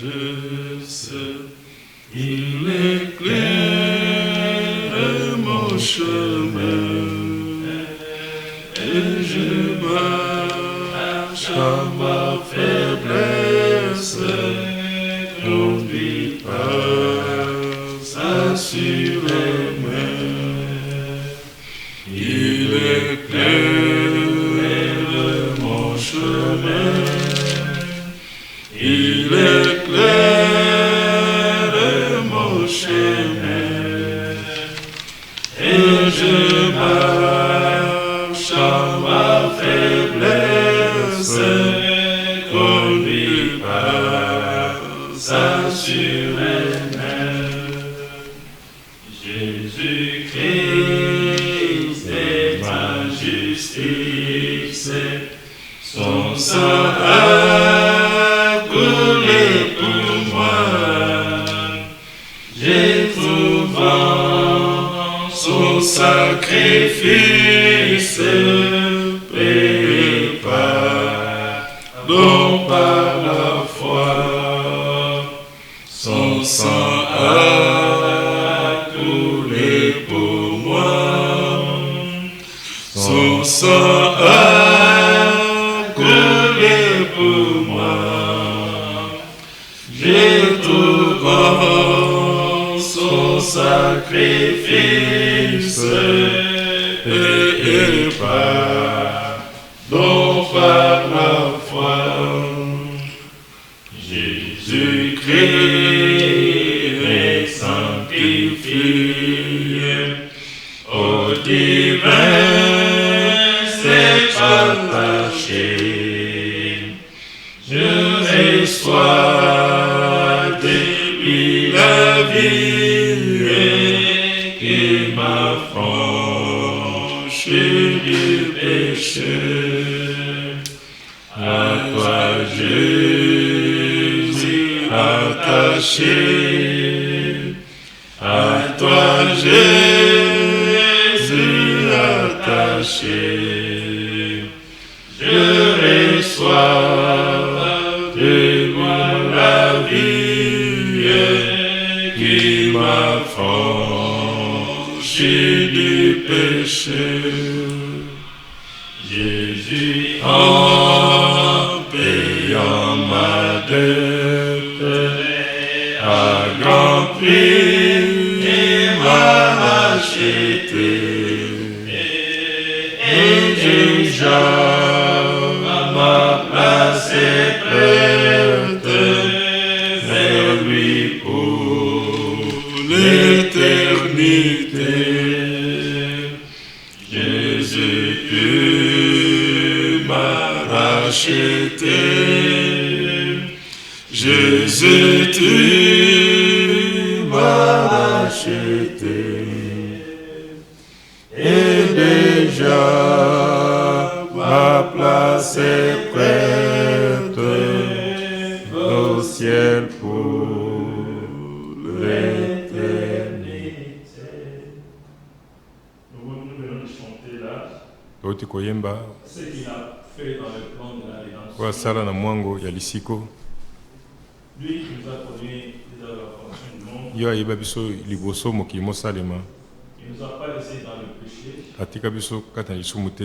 sagesse, il éclaire mon chemin, et je marche à ma faiblesse, conduit par sa sûre main. Il éclaire mon chemin, il éclaire mon chemin, et je marche à ma faiblesse, conduit par sa sûre main. Jésus-Christ est ma justice, son sang a coulé pour moi. J'ai trouvé son sacrifice, payé pardon par la foi. Son sang a coulé pour moi. Son sang a coulé pour moi. J'ai trouvé son sacrifice, et pardon par la foi. Jésus-Christ est sanctifié, au divin c'est attaché. Je reçois de lui la vie qui m'affranchit du péché. À toi, Jésus, attaché. À toi, Jésus, attaché. Je reçois de moi la vie qui m'affranchit du péché. Jésus, en payant ma dette, a grand prix m'a racheté. Et déjà ma place est prête vers lui pour l'éternité. Jésus, tu m'as racheté. Jésus, tu m'as racheté. Et déjà ma place est prête au ciel pour l'éternité. Nous venons de chanter là Oti koyemba ce qu'il a fait dans le plan de la rédemption. kwa sala na mwango ya lisiko Lui qui nous a conduits dans la fonction du monde, yo ayeba biso liboso mokili mosalema il ne nous a pas laissés dans le péché. atika biso kata na lisumu te,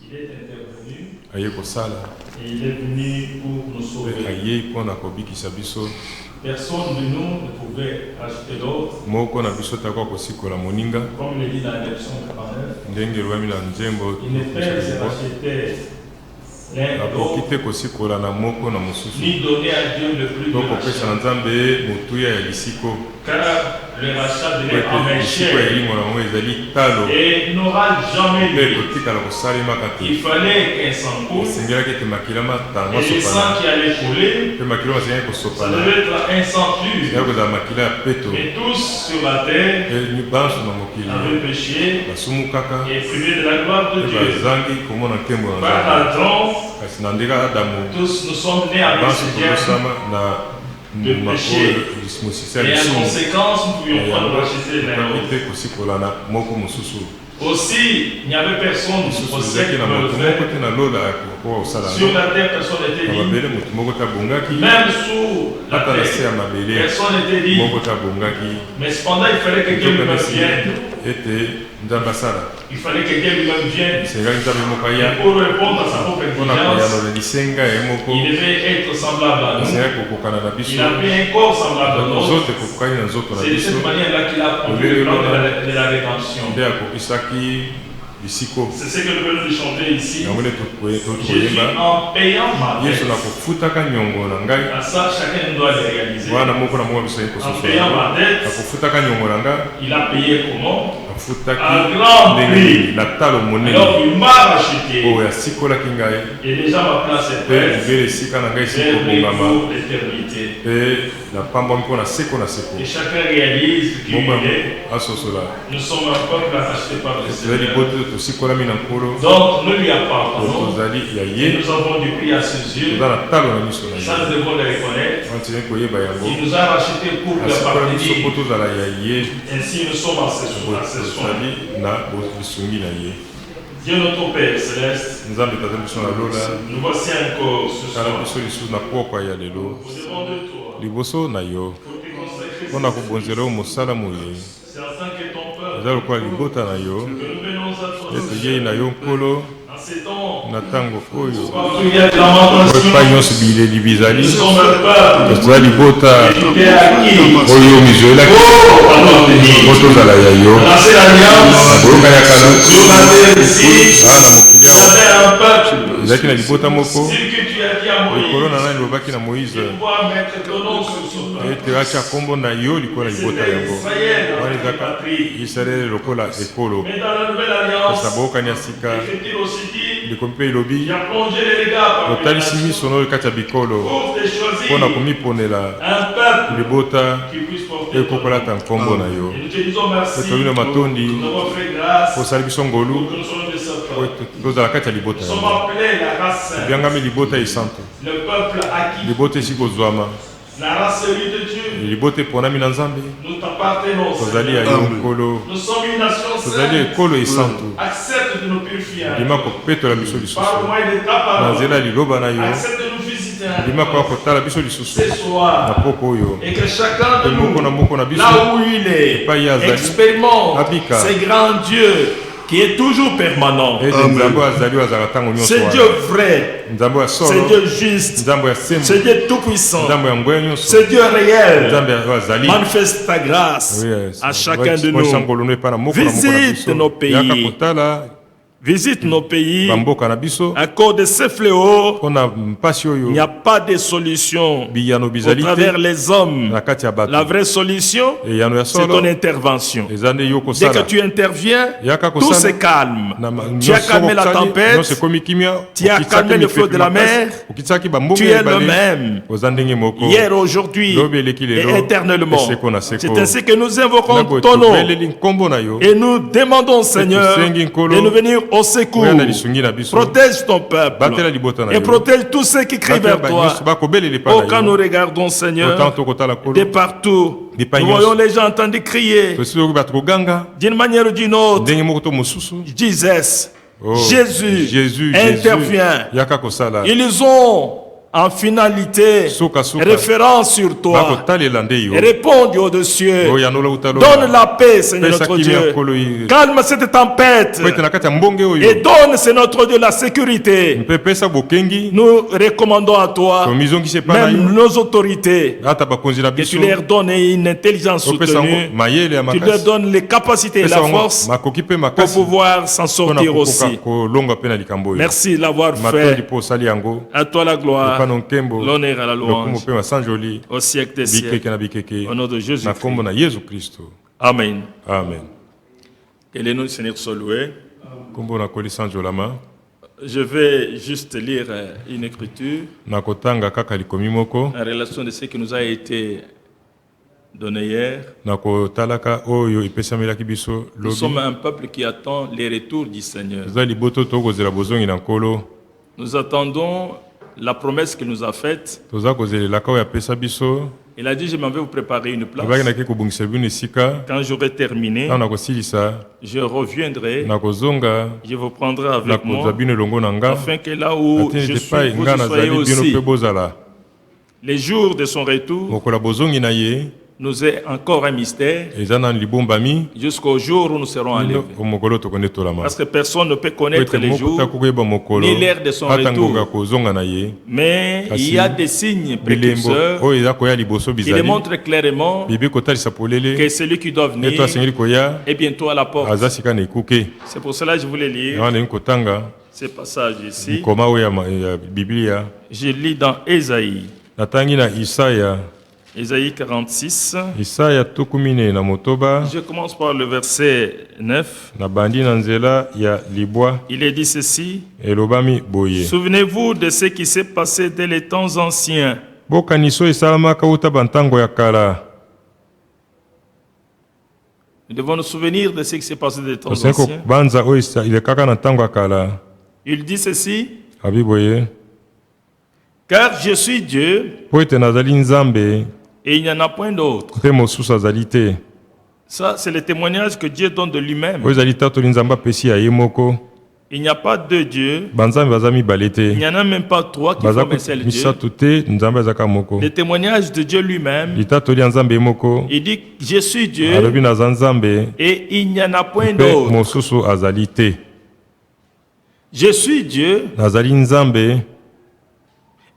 Il est intervenu aye kosala et il est venu pour nous mpe sauver. ayei mpona kobikisa biso. Personne de nous ne pouvait acheter l'autre, Moko na biso takwa kosikola moninga comme le dit dans la version 49. ndenge elwami na nzembo Il ne peut se racheter l'un akoki l'autre, te kosikola na moko na mosusu ni donner à Dieu le plus to de kopesa na rachat. nzambe motuya ya lisiko Car le rachat po devait en ete lisiko ya cher elimo nango ezali talo et n'aura jamais mpe lieu. kotikala kosalemaka te. Il fallait qu'un sang coule esengelaki ete makila matanga et le sang masopana qui allait couler, mpe makila basengaki ça kosopana devait être un sang pur. ya kozala makila ya peto Et tous sur la terre mpe banso na mokili avaient péché basumukaka et privé de la gloire de mpe Dieu. bazangi komona nkembo na Par nzambe. Adam, Kasi na ndenge adamu tous nous sommes nés avec banso ce diable tokosama na de mbuma péché. oyo mosisa ya Et en lisumu conséquence, nous ne pouvions pas nous racheter l'un tokoki l'autre. te kosikola na moko mosusu Aussi, il n'y avait personne mosusu sur ezalaki cette na moto me moko le te na lola ya moko osala Sur la terre, personne n'était digne. mabele moto moko tabongaki Même sous la ata na se ya terre, mabele personne n'était digne. moko tabongaki Mais cependant, il fallait que Dieu lui-même vienne. ete nzambe asala Il fallait que Dieu lui-même vienne. esengaki nzambe moko aya Et pour répondre à sa propre mpona exigence, koyanola lisenga ye moko il devait être semblable à nous. esengaki kokokana na Il biso a pris un corps semblable à nous. nzoto ekokokani na nzoto na C'est de biso cette manière-là qu'il a accompli le plan de la rédemption. nde akokisaki bisiko C'est ce que nous venons de chanter ici. yango nde Jésus, tokoyeba en payant ma yesu dette, nakofutaka nyongo na ngai à ça, chacun doit le réaliser. wana moko na moko bisali En payant kososola ma dette, nakofutaka nyongo na nga il a payé comment? afutaki Un grand ndenge prix. na talo monene Alors il m'a racheté. oyo asikolaki ngai Et déjà ma place est mpe prête. libele esika na ngai Vers sikobongama pour l'éternité. mpe napambwami mpo na seko na seko Et chacun réalise qui moko il est. asosola Nous sommes un peuple racheté par le tozali Seigneur. bote tosikolami na nkolo Donc nous lui appartenons. tozali ya Et ye nous avons du prix à ses yeux. toza na talo na miso na Ça, ye nous devons le reconnaître. antini koyeba yango Il nous a racheté pour lui asikola biso mpo appartenir. tozala ya ye Ainsi nous sommes à ses soins. tozali na lisungi na ye Dieu notre Père céleste, nzambe tata biso na lola nous voici encore ce tala soir. biso lisusu na pokwa ya lelo Nous demandons de toi liboso na yo pour te consacrer. mpo na kobonzela yo mosala moye C'est afin que ton peuple, eza lokola libota na yo que nous venons à toi. ete yei na yo nkolo En ces temps, na ntango oyo partout il y a de lamentation. epai nyonso bileli bizali Nous sommes un peuple toza libota qui était acquis. oyo mizoelaki Oh, appartenir. mpo tozala ya yo Dans cette alliance, boyokani ya kala nous avons ici, aa na mokili il y avait un peuple. ezalaki na libota moko Ce que tu as dit à likolo na Moïse, nani lobaki na moïse tu dois mettre ton nom sur ce peuple. ete atya nkombo na yo likolo ya libota C'était yango Israël, wana la ezaka patrie. israele lokola ekolo Mais dans la nouvelle alliance, esa boyokani ya sika l'Écriture aussi dit, likomi mpe elobi il a plongé les regards parmi les otalisi nations miso na oyo kati ya bikolo pour te choisir mpo na komiponela un peuple libota qui puisse porter ton nom. ekokolata nkombo na yo Et nous te disons merci. Pe tobino matondi Nous avons fait grâce kosala biso pour ngolu que nous soyons de ce po peuple. tozala kati ya libota Nous sommes yango appelés la race sainte, ebyangami libota esantu le peuple acquis, libota esi kozwama la race élue de Dieu. libota eponami na nzambe Nous t'appartenons, tozali ya Seigneur. yo nkolo Nous sommes une nation tozali sainte. ekolo esantu Accepte de nous purifier. ndima kopetola biso lisusu Par le moyen de ta na parole. nzela ya liloba na yo Accepte de nous visiter ndima koya kotala biso lisusu ce na soir. poko oyo Et que chacun de mpe moko na nous, moko na biso là où il est, epai ye azali expérimente Abika. ce grand Dieu qui est toujours permanent. ete nzambe oyo azali oyo azalaka ntango nyonso C'est Dieu wana vrai, nzambe ya c'est solo Dieu juste, nzambe ya sembo c'est Dieu tout-puissant, nzambe ya ngweya nyonso c'est Dieu réel. nzambe oyo azali Manifeste ta grâce à chacun de nous. ngolonu epai na moko na moko na Visite biso nos pays. yaka kotala Visite nos pays. bamboka na biso À cause de ces fléaux, mpo na mpasi il n'y oyo a pas de solution biyano au bizali travers te les hommes. na kati ya La bato vraie solution, eyano ya c'est solo ton intervention. eza nde yo Dès que kosala tu interviens, yaka tout kosala se calme. na Tu as calmé la tempête, nyonso ekomi kimia tu as calmé le flot de la mer, okitsaki bambongo tu ya es le ebale même, oza ndenge moko hier, aujourd'hui lobi eleki et lelo éternellement. eseko na seko C'est ainsi que nous Na invoquons boye ton nom tobeleli nkombo na yo et nous demandons, Seigneur, tusengi nkolo, de nous venir au secours. oya na lisungi na biso Protège ton peuple batela libota na et yo protège tous ceux qui crient vers toi. bakobelela epai Oh, quand na nous yo regardons, Seigneur, otango tokotala de kolo partout, Dipa nous nyonso. voyons les gens entendre crier tosi oki bato koganga d'une manière ou d'une autre. ndenge moko to mosusu Jesus, Oh, Jésus intervient. yaka kosala Ils ont en finalité Suka, suka. référence sur toi bakotalela nde yo et répondent au de cieux. oyo yanola utalo Donne la paix, Seigneur Pesa notre kimia Dieu. nkolo ye. Calme cette tempête po ete na kati ya mbonge et oyo donne, c'est notre Dieu, la sécurité. mpe pesa bokengi Nous recommandons à toi, tomizongisa epai na même yo nos autorités, ata bakonzi na que tu biso leur donnes une intelligence opesa yango soutenue, mayele ya tu leur makasi donnes les capacités et pesa la yango force makoki mpe pour makasi pouvoir s'en mpona sortir kokoka aussi. kolongwa mpe na likambo oyo Merci de l'avoir matondi fait. mpo osali yango À toi la gloire, epai na nkembo l'honneur et la lokumu louange mpe masanjoli au siècle des siècles. bikeke na bikeke Au nom de Jésus. na nkombo na yesu kristo Amen. amen Que les noms du Seigneur soient loués. nkombo na kolisanjolama Je vais juste lire une écriture na kotanga kaka likomi moko en relation de ce qui nous a été donné hier. na kotalaka oyo epesamelaki biso Nous lobi sommes un peuple qui attend les retours du Seigneur. eza liboto tokozela bozongi na nkolo Nous attendons la promesse qu'il nous a faite toza kozelelaka oyo apesa biso Il a dit, je m'en vais vous préparer une place. abaki nake kobongisa bino esika Quand j'aurai terminé, ntango nakosilisa je reviendrai, nakozonga je vous prendrai avec nakozwa moi, bino elongo na nga afin que là où atindi je ete suis, epai vous nga y soyez nazali bino aussi. mpe bozala. Les jours de son retour mokolo bozongi na ye nous est encore un mystère eza nanu libombami jusqu'au jour où nous serons enlevés. mokolo tokondi tolama Parce que personne ne peut po connaître ete les moko jours, takokoyeba mokolo ni l'heure de son ata retour. ngonga kozonga na ye mais il y a des signes bilembo précurseurs oyo eza koya liboso qui bizali démontrent clairement bibi kotalisa polele que celui qui doit venir eto asengeli koya est bientôt à la porte. aza sika na ekuke C'est pour cela que je voulais lire yango ndenge kotanga ces passages ici. likoma oyo ya biblia. Je lis dans Ésaïe, natangi na Isaya Ésaïe 46. Isaya tukumine na motoba Je commence par le verset 9. na bandi na nzela ya libwa Il est dit ceci. elobami boye Souvenez-vous de ce qui s'est passé dès les temps anciens. bokaniso esalamaka uta bantango ya kala. Nous devons nous souvenir de ce qui s'est passé dès les temps osengi anciens. kobanza oyo ilekaka na ntango ya kala. Il dit ceci. abi boye Car je suis Dieu po ete nazali nzambe et il n'y en a point d'autre. mpe mosusu azali te. Ça, c'est le témoignage que Dieu donne de lui-même. oyo ezali tatoli nzambe apesi ya ye moko. Il n'y a pas deux dieux. banzambe baza mibale te, Il n'y en a même pas trois qui baza forment un seul Dieu. misato te, nzambe azaka moko. Le témoignage de Dieu lui-même, litatoli ya nzambe ye moko il dit je suis Dieu alobi naza nzambe et il n'y en a point mpe d'autre. mosusu azali te. Je suis Dieu nazali nzambe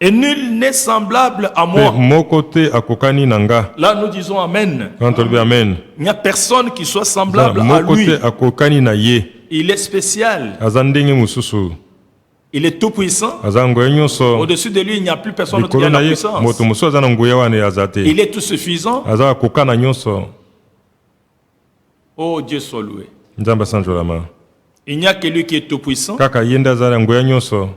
et nul n'est semblable à mpe moi. moko te akokani na nga. Là, nous disons Amen. Quand tolobi amen, Il n'y a personne qui soit semblable à moko lui. te akokani na ye. Il est spécial. aza ndenge mosusu, Il est tout puissant. aza nguya nyonso. Au-dessus de lui, il n'y a plus personne d'autre qui likolo a na la ye puissance. moto mosusu aza na nguya wana aza te. Il est tout suffisant. aza akokana nyonso. Oh, Dieu soit loué. nzambe asanjolama. Il n'y a que lui qui est tout puissant. kaka ye nde aza na nguya nyonso.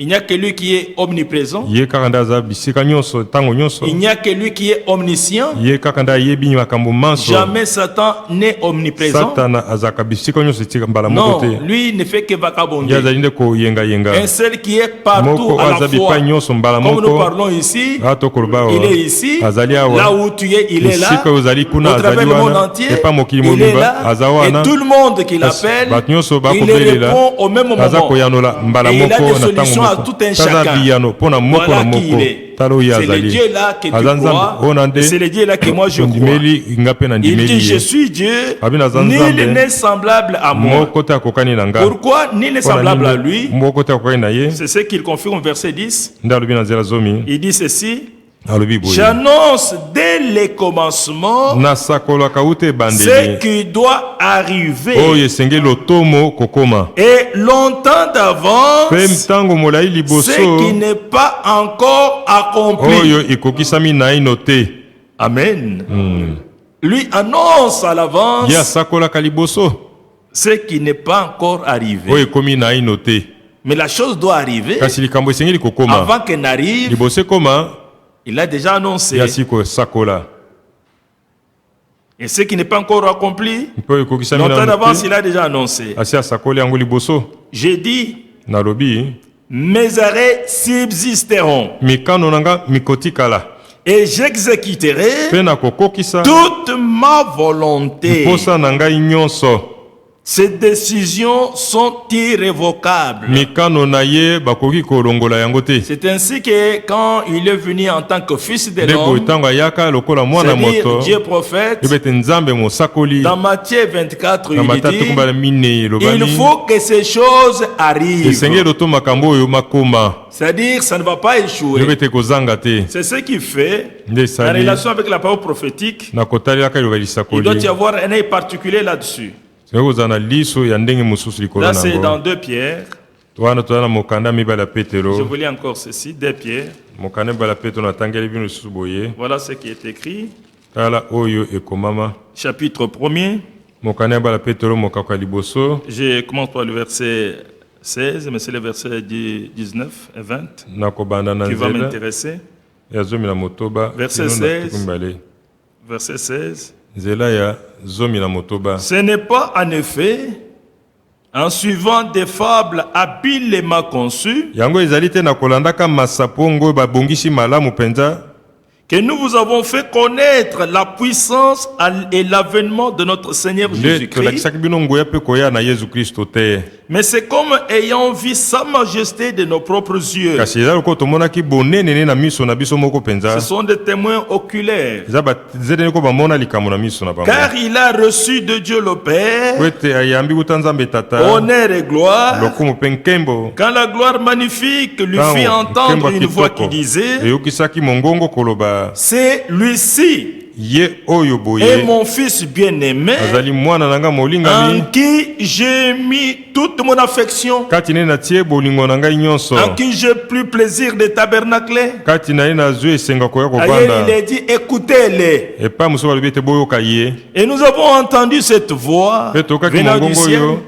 Il n'y a que lui qui est omniprésent. ye kaka nde aza bisika nyonso ntango nyonso. Il n'y a que lui qui est omniscient. ye kaka nde ayebi makambo manso. Jamais Satan n'est omniprésent. satana azalaka bisika nyonso etika mbala moko Non, te. lui ne fait que ye vagabonder. azali nde koyengayenga. Un seul qui est partout moko à aza la fois. bipai nyonso mbala Comme nous moko. parlons ici, awa tokoloba awa il est ici. azali awa. Là où tu es, il est là. esika oyo ozali kuna Au travers azali du monde wana entier, epa mokili il est mobimba là. aza Et wana. tout le monde qui Kasi l'appelle, bato nyonso il bakobelela répond au même aza moment. koyanola mbala Et il a moko des na solutions ntango à moko. tout un taza chacun. biyano mpona moko Voilà na qui moko. il est. tala oyo C'est le azali. Dieu là que tu aza nzambe crois. oyo na Et c'est nde le Dieu là que moi je crois. ndimeli nga mpe na Il dit, ndimeli je ye. suis Dieu, Abi naza nul nzambe. n'est semblable à moi. moko te akokani na nga. Pourquoi nul n'est Mpona semblable à nini lui? moko te akokani na ye. C'est ce qu'il confirme au verset 10. nde alobi na nzela zomi Il dit ceci. alobi boye J'annonce dès les commencements nasakolaka uta ce ebandeli qui doit arriver. oyo esengeli lotomo kokoma Et longtemps d'avance, mpe ntango molai ce qui liboso n'est pas encore accompli. oyo ekokisami naino te. Amen. Lui annonce à l'avance ye asakolaka liboso ce qui n'est pas encore arrivé. oyo ekomi naino te. Mais la chose doit arriver kasi likambo esengeli kokoma avant qu'elle n'arrive. liboso ekoma Il a déjà annoncé. ye asi kosakola Et ce qui n'est pas encore accompli, mpe oyo ekokisami longtemps naino d'avance, te. il a déjà annoncé. asi asakoli yango liboso. J'ai dit, nalobi mes arrêts subsisteront mikano na nga mikotikala et j'exécuterai mpe nakokokisa toute ma volonté. mposa na ngai nyonso. Ces décisions sont irrévocables. mikano na ye bakoki kolongola yango te. C'est ainsi que quand il est venu en tant que fils de nde boye l'homme, ntango ayaka lokola mwana c'est-à-dire moto Dieu prophète, ebe ete nzambe mosakoli dans Matthieu 24, na il matatu dit, kumbala minei il elobami faut que ces choses arrivent. esengeli loto makambo oyo makoma C'est-à-dire ça ne va pas ebe échouer. ete kozanga te. C'est ce qui fait, nde en esali relation avec la parole prophétique, na kotalelaka eloba il lisakoli doit y avoir un œil particulier là-dessus. soki kozala na liso ya ndenge mosusu likolo Là, na c'est dans yango. 2 Pierre. wana toza na mokanda mibale ya Je petelo. vous lis encore ceci, 2 Pierre. mokanda mibale ya petelo natangeli bino lisusu boye. Voilà ce qui est écrit. tala oyo ekomama. Chapitre 1er. mokanda mibale ya petelo mokako ya liboso. Je commence par le verset 16, mais c'est le verset 19 et 20 nakobanda na qui va nzela m'intéresser. ya zomi na motoba Verset kino na 16. tuku mibale. Verset 16. nzela ya zomi na motoba. Ce n'est pas en effet en suivant des fables habilement conçues yango ezali te na kolandaka masapo ngo babongisi malamu mpenza que nous vous avons fait connaître la puissance et l'avènement de notre Seigneur nde Jésus-Christ. tolakisaki bino nguya mpe koya na Yesu Kristo te. Mais c'est comme ayant vu sa majesté de nos propres yeux. Kasi eza lokola tomonaki bonene ne na miso na biso moko penza. Ce sont des témoins oculaires. Eza bazedeni ko bamona likambo na miso na bango. Car il a reçu de Dieu le Père Po ete ayambi kuta Nzambe Tata honneur et gloire. lokumu mpe nkembo. Quand la gloire magnifique lui fit Ntango entendre nkembo une voix kitoko qui disait, eyokisaki mongongo koloba c'est lui-ci ye oyo est boye mon fils bien-aimé, azali mwana na ngai en molingami qui j'ai mis toute mon affection, kati na ye natie bolingo na ngai nyonso en qui j'ai plus plaisir de tabernacler. kati na ye nazwi esenga koya Ailleurs, il kovanda est dit, écoutez-les. epai mosusu balobi ete boyoka ye Et nous avons entendu cette voix mpe tokaki venant du mongongo ciel oyo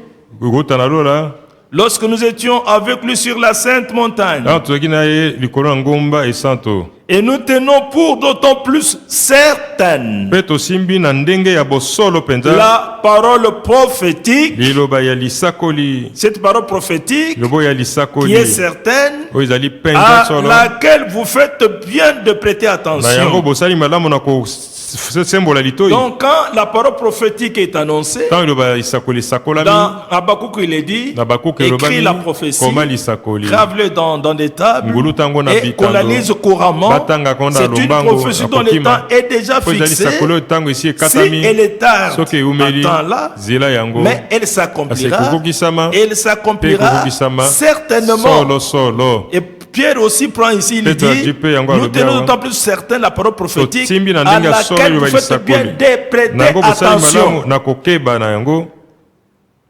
ekota na lola lorsque nous étions avec lui sur la sainte montagne. ntango tozalaki na ye likolo ya ngomba esanto Et nous tenons pour d'autant plus certaine mpe tosimbi na ndenge ya bosolo mpenza la parole prophétique, liloba ya lisakoli cette parole prophétique liloba ya qui lisakoli est certaine, oyo ezali mpenza à solo laquelle vous faites bien de prêter na yango attention. bosali malamu na kosembola litoi Donc quand la parole prophétique est annoncée, ntango liloba ya lisakoli esakolami dans Habakkuk il est dit, na bakuki écris elobami la prophétie, koma lisakoli grave-le dans des tables ngulu tango na et qu'on la bitando lise couramment. batanga konda C'est une lombango prophétie dont le temps est déjà po ezali fixé. lisakoli oyo ntango esi Si ekatami elle est tarde, soki eumeli là, zela yango mais elle kasi s'accomplira. ekokokisama Elle mpe s'accomplira ekokokisama certainement. solo Et Pierre aussi prend ici, il Peut-être dit, Dieu peut y encore nous le tenons bien, d'autant plus certain la parole prophétique Totimbi na à ndenge ya solo laquelle vous oyo faites bien balisakoli. de prêter nango bosali attention. malamu na kokeba na yango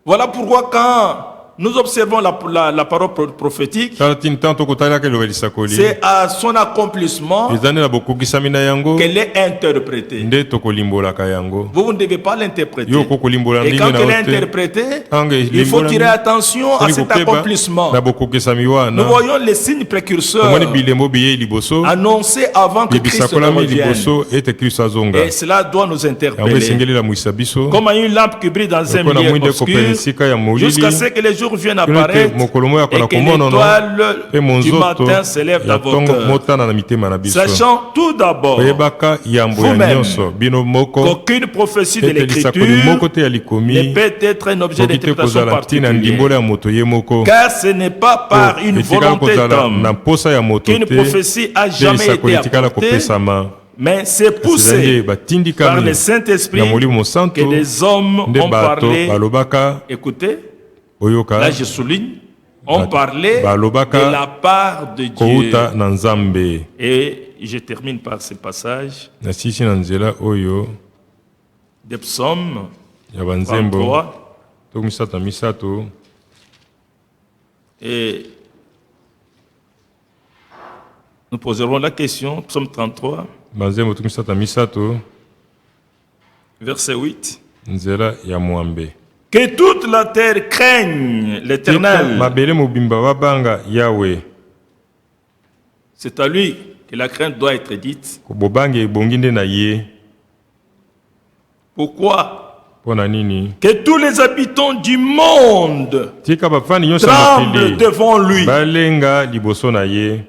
Voilà pourquoi quand nous observons la parole prophétique, tala tini ntango tokotalaka liloba lisakoli c'est à son accomplissement eza nde na bokokisami na yango qu'elle est interprétée. nde tokolimbolaka yango Vous ne devez pas l'interpréter. yo kokolimbola Et ndenge quand na elle est yo te interprétée, Ntango il faut elimbolami, tirer attention à sali cet kokeba accomplissement. na bokokisami Nous wana voyons les signes précurseurs omoni bilembo biyei liboso annoncés avant que Christ ne bibisakolami revienne. liboso ete kristo azonga Et cela doit nous yango interpeller. esengeli elamwisa biso Comme une lampe qui brille dans un lokola milieu mwinde ekopela obscur, esika ya jusqu'à molili ce que les jours viennent Kuna ete apparaître mokolo moyo et akola que komonono l'étoile mpe du monzoto matin s'élève ya dans vos ntongo cœurs. motana na mitema na biso Sachant tout d'abord koyebaka yambo ya Vous-même, nyonso bino moko qu'aucune prophétie de ete lisakoli l'écriture moko te ya ne likomi peut être un objet koki te d'interprétation kozala ntina ndimbola particulière. ya moto ye moko Car ce n'est pas par une etikala volonté kozala d'homme na mposa ya moto qu'une te prophétie a te jamais lisakoli été etikala apportée, kopesama mais c'est kasi ezali poussé par batindikami le Saint-Esprit na molimo santo que des hommes nde ont bato parlé. balobaka Écoutez, oyoka là je souligne, ont parlé balobaka de la part de Dieu. kouta na nzambe Et je termine par ce passage nasisi na nzela oyo des psaumes ya banzembo 33 to misato na misato et nous poserons la question, psaume 33, banzembo to misato na misato verset 8. nzela ya mwambe Que toute la terre craigne tika l'Éternel. mabele mobimba babanga yawe C'est à lui que la crainte doit être dite. bobangi ebongi nde na ye Pourquoi? mpo na nini Que tous les habitants du monde tika bafandi nyonso ya tremblent mokili devant lui. balenga liboso na ye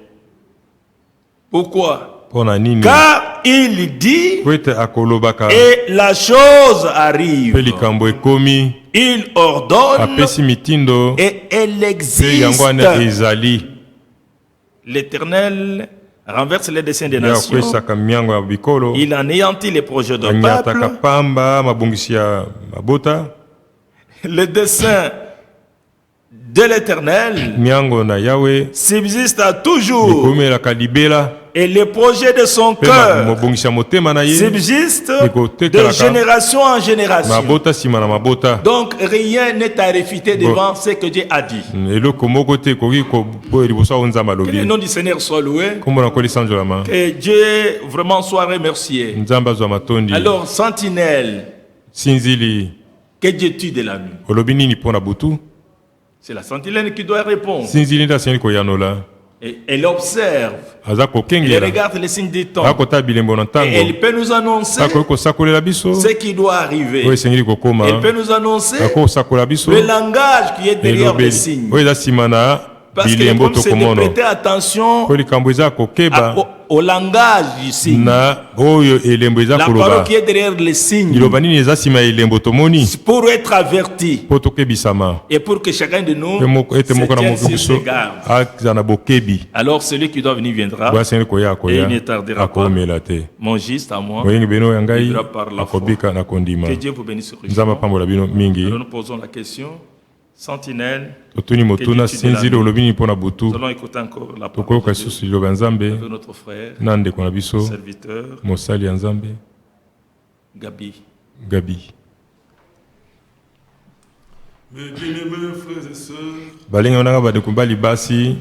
Pourquoi? mpo na nini Car il dit po ete akolobaka et la chose mpe arrive. likambo ekomi Il ordonne apesi mitindo et elle mpe yango wana existe. ezali L'Éternel renverse les desseins des ya nations. akwesaka miango ya bikolo Il anéantit les projets d'un anyataka peuple. pamba mabongisi ya mabota Le dessein de l'Éternel miango na yawe subsiste à toujours. ekomelaka libela Et les projets de son mpe cœur mobongisi ya motema na ye subsistent Écoutez, de Kalaka. génération en génération. mabota nsima na mabota Donc rien n'est à réfuter devant ce que Dieu a dit. eloko moko te ekoki koboya liboso aho nzambe Que le alobi nom du Seigneur soit loué. kombo na nkoli sanzolama Que Dieu vraiment soit remercié. nzambe azwa matondi Alors, sentinelle, sinzili que Dieu tue de la nuit. olobi nini mpo na butu C'est la sentinelle qui doit répondre. sinzili nde asengeli koyanola Et elle observe. aza Elle kokengela regarde les signes des temps. akotala bilembo na Et ntango elle peut nous annoncer akoki kosakolela biso ce qui doit arriver. oyo esengeli kokóma Elle peut nous annoncer akoki kosakola biso le langage qui est derrière les elobeli signes. oyo eza nsima na Parce que le bilembo problème, c'est de tokomono prêter attention po likambo eza kokeba au langage ici. na oyo elembo eza La koloba parole qui est derrière les signes. liloba nini eza nsima ya elembo tomoni Pour être averti. po tokebisama Et pour que chacun de nous ete moko na se tienne moko sur biso ses gardes. aza na bokebi Alors celui qui doit venir viendra. oyo asengeli koya Et akoya il ne tardera pas. akomela te Mon giste à moi. moyengi bino ya ngai vivra par la foi. akobika na kondima Que Dieu vous bénisse richement. nzambe apambola bino mingi Alors nous posons la question. Sentinelle, totuni motuna sinzili olobi nini mpo na butu nous allons écouter encore la parole tokoyoka de Dieu lisusu liloba ya nzambe avec notre frère, na ndeko na biso serviteur, mosali ya nzambe Gabi. gabi Mes bien-aimés frères et sœurs, balinga nanga bandeko bali basi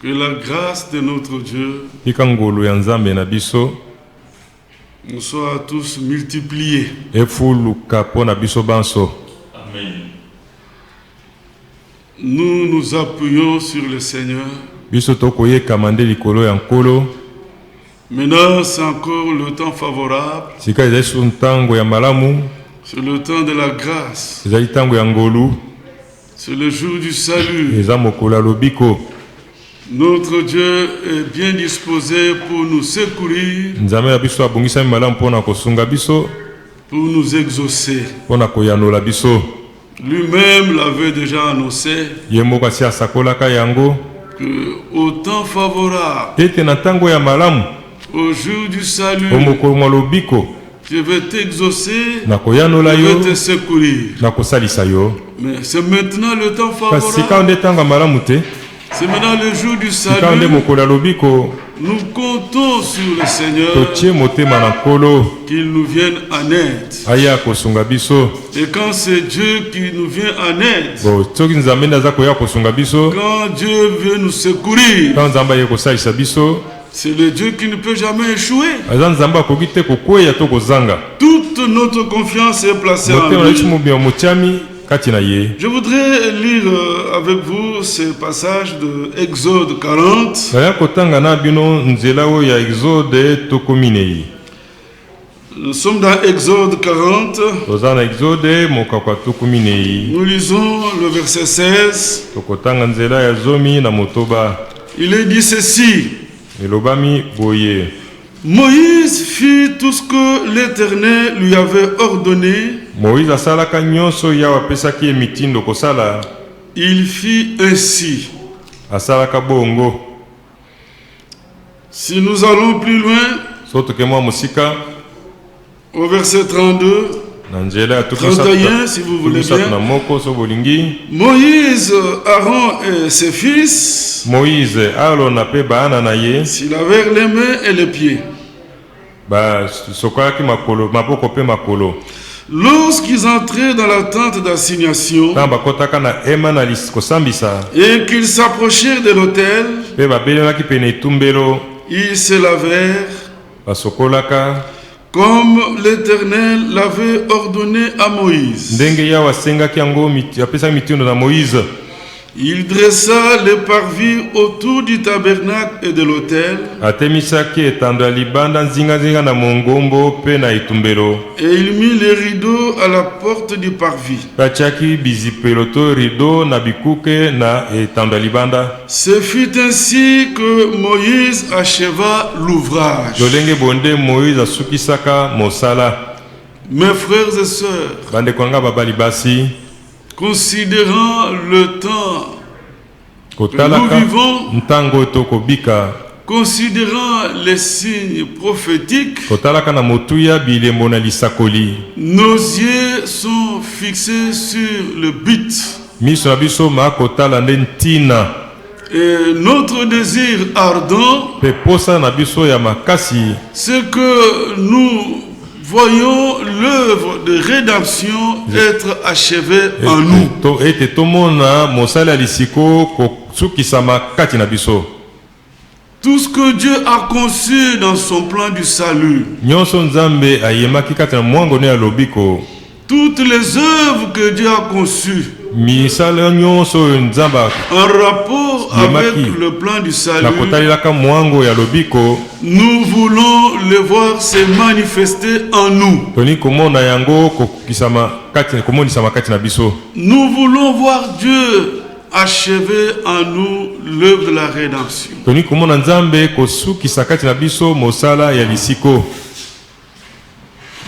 que la grâce de notre Dieu tika ngolu ya nzambe na biso nous soit tous multipliée. efuluka mpo na biso banso Nous nous appuyons sur le Seigneur. biso tokoyekama nde likolo ya nkolo Maintenant, c'est encore le temps favorable, sika ezali su ntango ya malamu c'est le temps de la grâce, ezali ntango ya ngolu c'est le jour du salut. eza mokolo ya lobiko Notre Dieu est bien disposé pour nous secourir, nzambe na biso abongisami malamu mpo na kosunga biso pour nous exaucer. mpo na koyanola biso Lui-même l'avait déjà annoncé ye moko asi asakolaka yango que au temps favorable, ete na ntango ya malamu au jour du salut, po mokolo mwa lobiko je vais t'exaucer, na koyanola je yo vais te secourir. na kosalisa yo Mais c'est maintenant le temps kasi sika favorable. nde ntango ya malamu te C'est maintenant le jour du sika nde salut. mokolo ya lobiko Nous comptons sur le Seigneur totie motema na nkolo qu'il nous vienne en aide. aya kosunga biso Et quand c'est Dieu qui nous vient en aide, bo soki nzambe nde aza koya kosunga biso quand Dieu veut nous secourir, kaka nzambe aye kosalisa biso c'est le Dieu qui ne peut jamais échouer. aza nzambe akoki te kokweya to kozanga Toute notre confiance est placée en motema na biso lui. mobima motiami kati na ye Je voudrais lire avec vous ce passage de Exode 40. naya kotanga na bino nzela oyo ya exode tokomi nei Nous sommes dans Exode 40. toza na exode mokako ya tokomi nei Nous lisons le verset 16. tokotanga nzela ya zomi na motoba Il est dit ceci. elobami boye Moïse fit tout ce que l'Éternel lui avait ordonné. moïse asalaka nyonso yawe apesaki ye mitindo kosala Il fit ainsi. asalaka bongo Si nous allons plus loin, so toke mwa mosika au verset 32, na nzela ya 31, si vous voulez misato na bien, moko so bolingi Moïse, Aaron et ses fils, moïse alona mpe baana na ye s'ils lavèrent les mains et les pieds. basokolaki makolo maboko mpe makolo Lorsqu'ils entraient dans la tente d'assignation ntango bakotaka na ema na kosambisa et qu'ils s'approchèrent de l'autel, mpe babelemaki pene etumbelo ils se lavèrent basokolaka comme l'Éternel l'avait ordonné à Moïse. ndenge yawe asengaki yango apesaki mitindo na moïse Il dressa le parvis autour du tabernacle et de l'autel, atemisaki etando ya libanda nzingazinga na mongombo mpe na etumbelo et il mit les rideaux à la porte du parvis. mpe atiaki bizipelo to rido na bikuke na etando ya libanda Ce fut ainsi que Moïse acheva l'ouvrage. lolenge bonde moïse asukisaka mosala Mes frères et sœurs, bandeko nanga babali basi considérant le temps kotalaka nous vivons, ntango tokobika considérant les signes prophétiques, kotalaka na motuya bilembo na lisakoli nos yeux sont fixés sur le but. miso na biso makotala nde ntina Et notre désir ardent, mpe posa na biso ya makasi c'est que nous voyons l'œuvre de rédemption être achevée en nous. ete tomona mosala ya lisiko kosukisama kati na biso Tout ce que Dieu a conçu dans son plan du salut, nyonso nzambe ayemaki kati na mwango ne ya lobiko toutes les œuvres que Dieu a conçues misala nyonso oyo nzambe en rapport avec le plan du na salut, kotalelaka mwango ya lobiko nous voulons le voir se manifester en nous. toni komona yango komonisama kati na biso Nous voulons voir Dieu achevé en nous l'œuvre de la rédemption. Toni komona Nzambe kosukisa kati na biso mosala ya lisiko.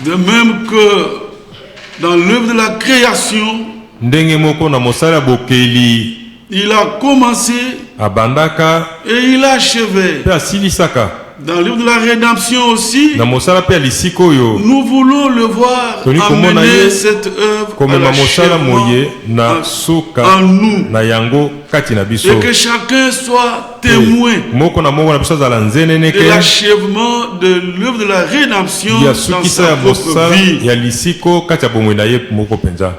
De même que dans l'œuvre de la création, Ndenge moko na mosala ya bokeli il a commencé abandaka et il a achevé. pe asilisaka. Dans le livre de la rédemption aussi, Na mosala pe ya lisiko yo nous voulons le voir Toni komona amener ye cette œuvre à komema mosala l'achèvement moye na suka en nous. na yango kati na biso. Et que chacun soit témoin Moko na moko na biso azala nzenene de ke l'achèvement de l'œuvre de la rédemption ya dans sukisa sa ya propre mosala vie. ya lisiko kati ya bomoi na ye moko penza.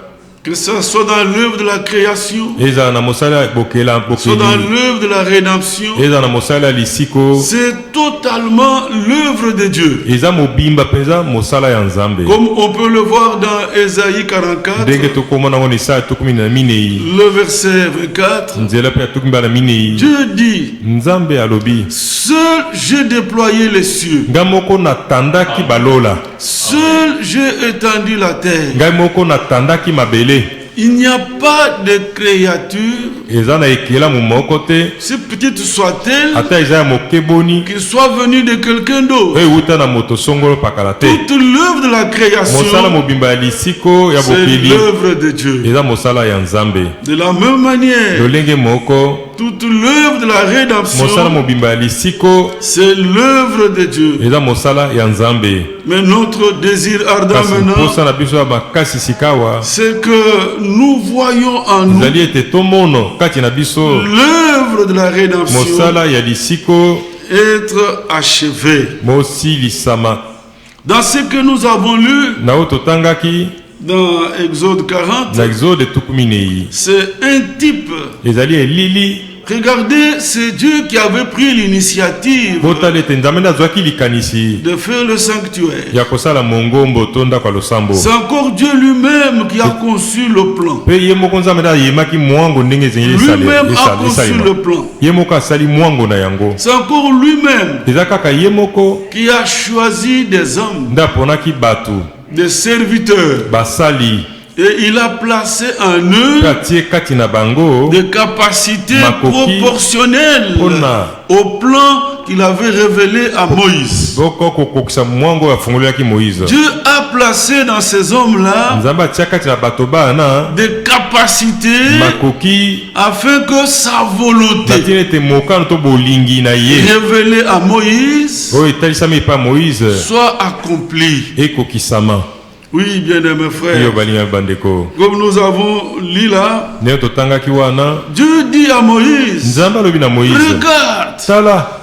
Que ce soit dans l'œuvre de la création, Ezala na mosala ya bokela soit dans bokeli. l'œuvre de la rédemption, Ezala na mosala ya lisiko. c'est totalement l'œuvre de Dieu. Eza mobimba penza mosala ya Nzambe. Comme on peut le voir dans Ésaïe 44, Ndenge tokomona ngo ni sa tukumi na minei. le verset 24, Nzela pe tukumi na minei. Dieu dit, Nzambe alobi. seul j'ai déployé les cieux, Ngai moko natandaki balola. seul j'ai étendu la terre. Ngai moko natandaki mabele. Il n'y a pas de créature, Eza na ekelamu moko te. si petite soit-elle, Ata eza ya mokeboni. qu'il soit venu de quelqu'un d'autre. Euta na moto songolo pakala te. Toute l'œuvre de la Mosala création, mobimba ya lisiko ya c'est bokeli. l'œuvre de Dieu. Eza mosala ya Nzambe. De la même manière, Lolenge moko. toute l'œuvre de la Mosala rédemption, mobimba ya lisiko. c'est l'œuvre de Dieu. Eza mosala ya Nzambe. Mais notre désir ardent Kasi maintenant, posa na biso ya makasi sikawa. c'est que nous voyons en nous Ezali ete tomono kati na biso l'œuvre de la rédemption mosala ya lisiko être achevée. mosilisama. Dans ce que nous avons lu Na oyo totangaki dans Exode 40, na Exode tukumi nei. c'est un type. Ezali elili. Regardez, c'est Dieu qui avait pris l'initiative Botala ete Nzambe nde azwaki likanisi de faire le sanctuaire. ya kosala mongombo to ndako ya losambo. C'est encore Dieu lui-même qui a conçu le plan. Pe ye moko Nzambe nde ayemaki mwango ndenge ezengeli Lui-même a conçu esalema. le plan. Ye moko asali mwango na yango. C'est encore lui-même Eza kaka ye moko qui a choisi des hommes, nde aponaki bato des serviteurs. basali Et il a placé en pe eux atie kati na bango des capacités Makoki. proportionnelles Pona. au plan qu'il avait révélé à Moïse. boko kokokisa mwango afungolelaki Moïse. Dieu a placé dans ces hommes-là Nzambe atia kati na bato bana des capacités makoki afin que sa na volonté tina ete mokano to bolingi na ye révélée à Moïse oyo etalisami epa Moïse soit accomplie. ekokisama. Oui, bien-aimés Yo frères, balinga bandeko comme nous avons lu là, ndenge totangaki wana Dieu dit à Moïse, Nzambe alobi na Moïse regarde tala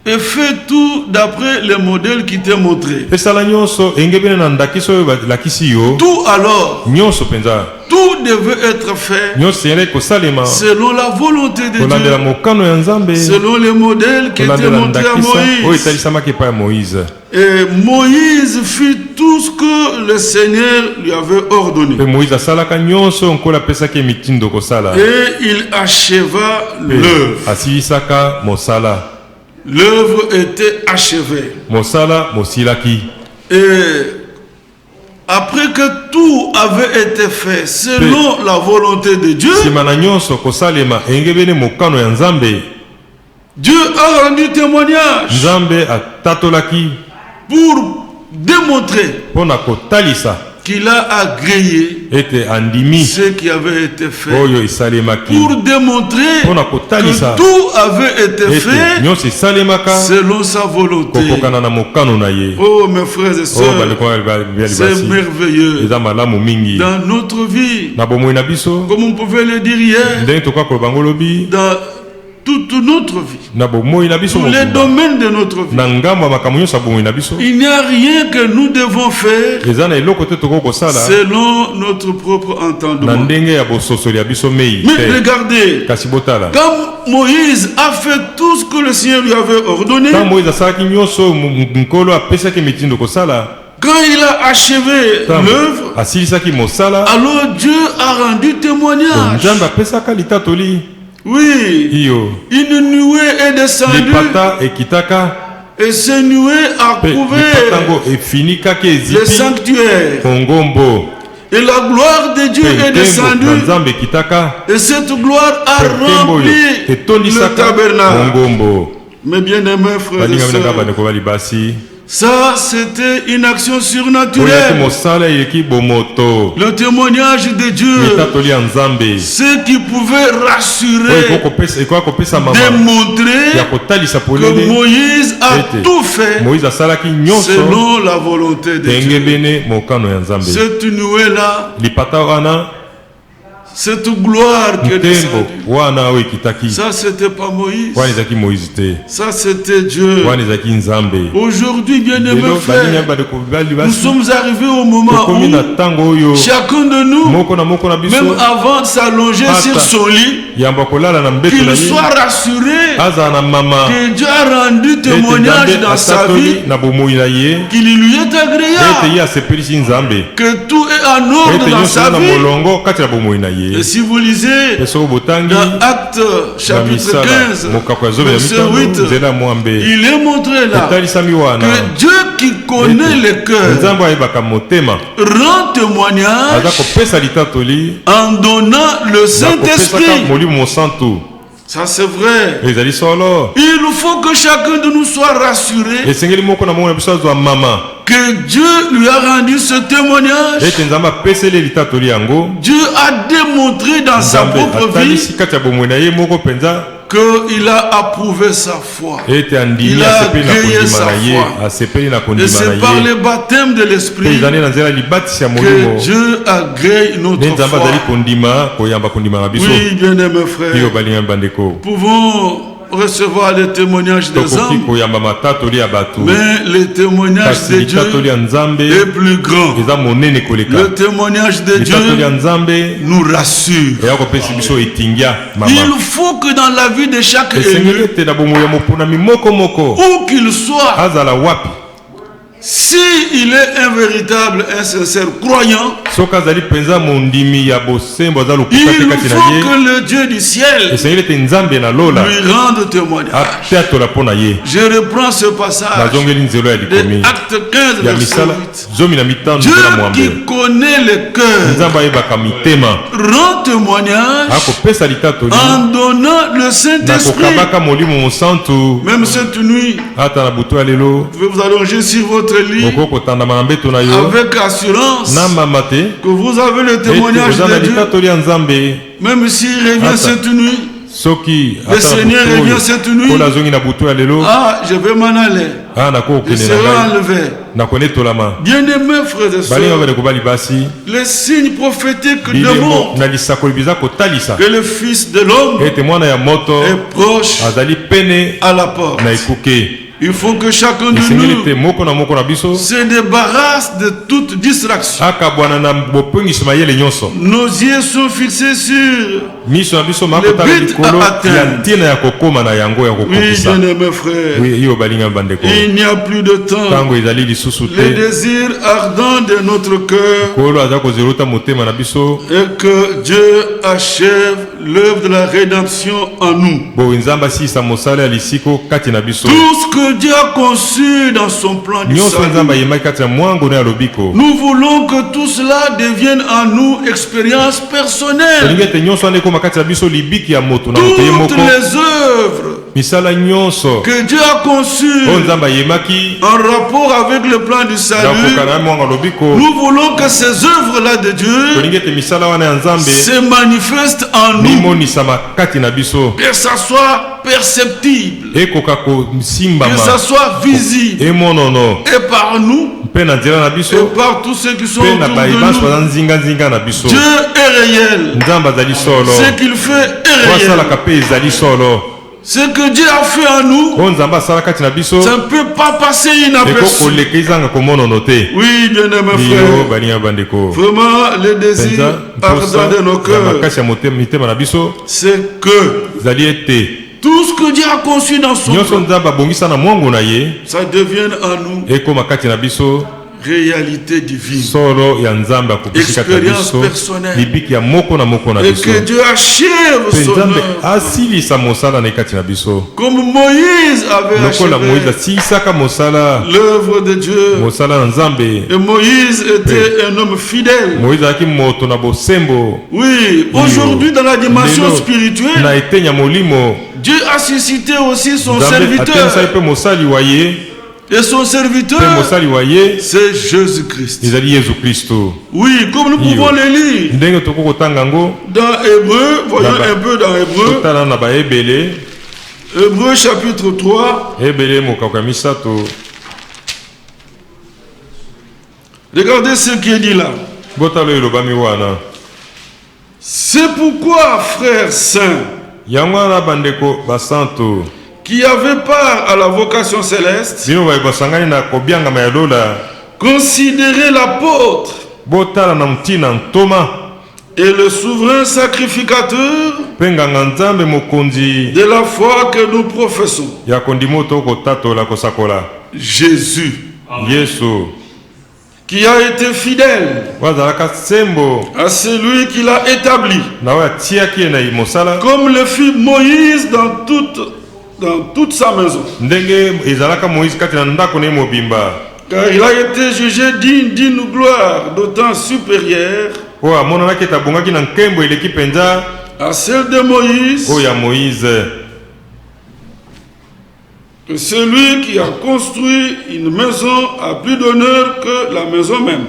et fais tout d'après les modèles qui t'ont montré. esala nyonso engebene na ndakiso oyo balakisi yo Tout alors, nyonso mpenza tout devait être fait nyonso enyelaki kosalema selon la volonté de kolandela Dieu, mokano ya Nzambe selon les modèles qui étaient kolandela montrés à ndakisa oyo Moïse. etalisamaki epai ya Moïse. Et Moïse fit tout ce que le Seigneur lui avait ordonné. Mpe Moïse asalaka nyonso nkolo apesaki mitindo kosala Et il acheva mpe l'œuvre. asilisaka mosala. L'œuvre était achevée. Mosala mosilaki. Et après que tout avait été fait selon la volonté de Dieu, Nsima na nyonso kosalema engebene mokano ya Nzambe, Dieu a rendu témoignage Nzambe atatolaki pour démontrer mpona kotalisa qu'il a agréé ete andimi ce qui avait été fait, oyo esalemaki pour démontrer mpona kotalisa que tout avait été ete fait nyonso esalemaka selon sa volonté. kokokana na mokano na ye. Oh mes frères et Oyo sœurs, bandeko ya c'est libasi merveilleux. eza malamu mingi Dans notre vie, na bomoi na biso, comme on pouvait le dire hier, ndenge tokoka koloba ngo lobi dans toute notre vie, na bomoi na biso tous les mobimba, domaines de notre vie, na ngambo ya makambo nyonso ya bomoi na biso il n'y a rien que nous devons faire eza na eloko te tokoki kosala selon notre propre na entendement. ndenge ya bososoli ya biso mei Mais te. regardez, Kasi botala quand Moïse a fait tout ce que le Seigneur lui avait ordonné, ntango Moïse asalaki nyonso nkolo apesaki mitindo kosala, quand il a achevé ntango l'œuvre, asilisaki mosala, alors Dieu a rendu témoignage. Nzambe apesaka litatoli. Oui, Iyo une nuée est descendue lipata ekitaka et ce nuée a pe couvert lipata yango efinikaki le ezipi sanctuaire. mongombo. Et la gloire de Dieu est descendue. Et cette gloire a rempli le tabernacle. Mes bien-aimés frères et sœurs, ça c'était une action surnaturelle. Le témoignage de Dieu, ce qui pouvait rassurer, démontrer que Moïse a tout fait selon la volonté de Dieu. Cette nuée-là, cette gloire qui est descendue, ça c'était pas Moïse, ça c'était Dieu. Aujourd'hui, bien-aimés frères, nous sommes arrivés au moment où chacun de nous, même avant de s'allonger sur son lit, qu'il soit rassuré que Dieu a rendu témoignage dans sa vie, qu'il lui est agréable, que tout est en ordre dans sa vie. Et si vous lisez dans Actes chapitre 15, verset 8, il est montré là que Dieu qui connaît les cœurs rend témoignage en donnant le Saint-Esprit. Ça c'est vrai. Il faut que chacun de nous soit rassuré que Dieu lui a rendu ce témoignage. Dieu a démontré dans sa propre vie qu'il a approuvé sa foi. Il a agréé sa foi. Et c'est par le baptême de l'Esprit que Dieu agrée notre foi. Oui, bien-aimés frères, pouvons recevoir les témoignages des hommes, mais le témoignage de Dieu est plus grand. Le témoignage de Dieu nous rassure. Il faut que dans la vie de chaque élu, où qu'il soit, si il est un véritable, un sincère croyant, il faut que le Dieu du ciel lui rende témoignage. Je reprends ce passage de Acte 15, verset 8. Dieu qui connaît les cœurs rend témoignage en donnant le Saint-Esprit. Même cette nuit, je vais vous allonger sur votre lit avec assurance que vous avez le témoignage de Dieu. Même s'il revient cette nuit, le Seigneur revient cette nuit, ah, je vais m'en aller, je serai enlevé. Bien-aimés frères et sœurs, les signes prophétiques démontrent que le Fils de l'homme est proche à la porte. Il faut que chacun de nous se débarrasse de toute distraction. Nos yeux sont fixés sur le but à atteindre. Oui, bien-aimés frères, il n'y a plus de temps. Les désirs ardents de notre cœur et que Dieu achève l'œuvre de la rédemption en nous. Tout ce que Dieu a conçu dans son plan du salut, nous voulons que tout cela devienne en nous expérience personnelle. Toutes les œuvres que Dieu a conçues en rapport avec le plan du salut, nous voulons que ces œuvres-là de Dieu se manifestent en nous, que ça soit perceptible, que ça soit visible, et par nous, et par tous ceux qui sont autour de nous. Dieu est réel, ce qu'il fait est réel. Ce que Dieu a fait en nous, ça ne peut pas passer inaperçu. Oui, bien-aimés frères, vraiment le désir ardent de nos cœurs, c'est que tout ce que Dieu a conçu dans son plan, ça devienne en nous réalité divine, expérience personnelle, et que Dieu achève son œuvre. Comme Moïse avait achevé l'œuvre de Dieu. Et Moïse était un homme fidèle. Oui, aujourd'hui dans la dimension spirituelle, Dieu a suscité aussi son serviteur. Et son serviteur, c'est Jésus-Christ. Oui, comme nous pouvons le lire dans Hébreu, voyons un peu dans Hébreu. Hébreu chapitre 3. Regardez ce qui est dit là. C'est pourquoi, frères saints, qui avait part à la vocation céleste, considérez l'apôtre et le souverain sacrificateur de la foi que nous professons, Jésus, qui a été fidèle à celui qui l'a établi, comme le fit Moïse dans toute sa maison. Car il a été jugé digne d'une gloire d'autant supérieure à celle de Moïse, que celui qui a construit une maison a plus d'honneur que la maison même.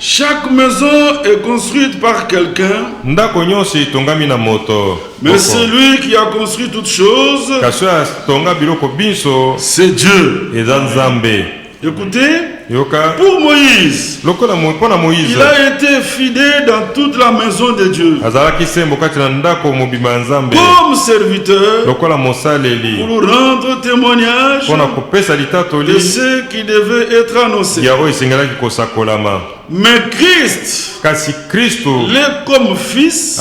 Chaque maison est construite par quelqu'un, mais celui qui a construit toutes choses, c'est Dieu. Écoutez, pour Moïse, il a été fidèle dans toute la maison de Dieu, comme serviteur, pour rendre témoignage de ce qui devait être annoncé. Mais Christ, l'est comme fils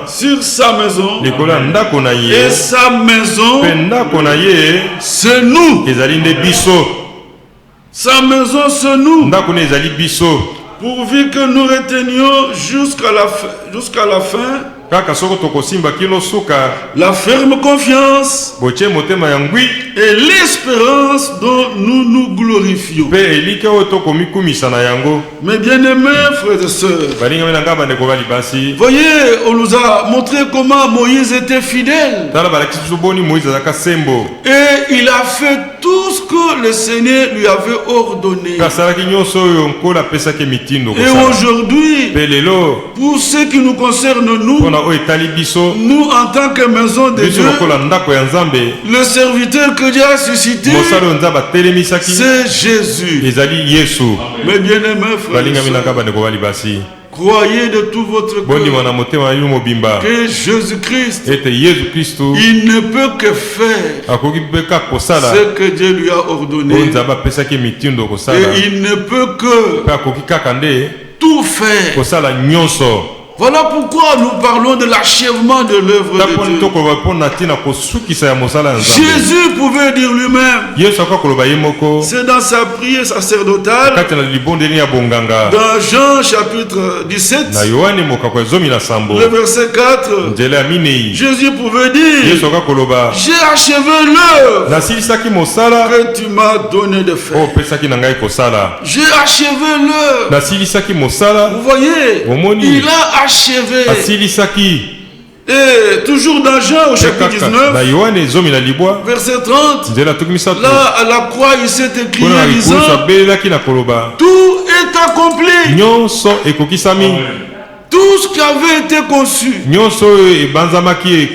sur sa maison, et sa maison, c'est nous. Sa maison, c'est nous. Pourvu que nous retenions jusqu'à la fin la ferme confiance et l'espérance dont nous nous glorifions. Mes bien-aimés frères et sœurs, voyez, on nous a montré comment Moïse était fidèle. Et il a fait tout ce que le Seigneur lui avait ordonné. Et aujourd'hui, pour ce qui nous concerne, nous en tant que maison de Dieu, le serviteur que Dieu a suscité, c'est Jésus. Mes bien-aimés frères et sœurs, croyez de tout votre cœur que Jésus-Christ, il ne peut que faire ce que Dieu lui a ordonné. Et il ne peut que tout faire. Voilà pourquoi nous parlons de l'achèvement de l'œuvre de Dieu. Jésus pouvait dire lui-même, c'est dans sa prière sacerdotale, dans Jean chapitre 17, le verset 4, Jésus pouvait dire, j'ai achevé l'œuvre que tu m'as donné de faire. J'ai achevé l'œuvre. Vous voyez, il a achevé. Et toujours dans Jean au chapitre 19, verset 30, là à la croix il s'est écrit en disant, tout est accompli. Tout ce qui avait été conçu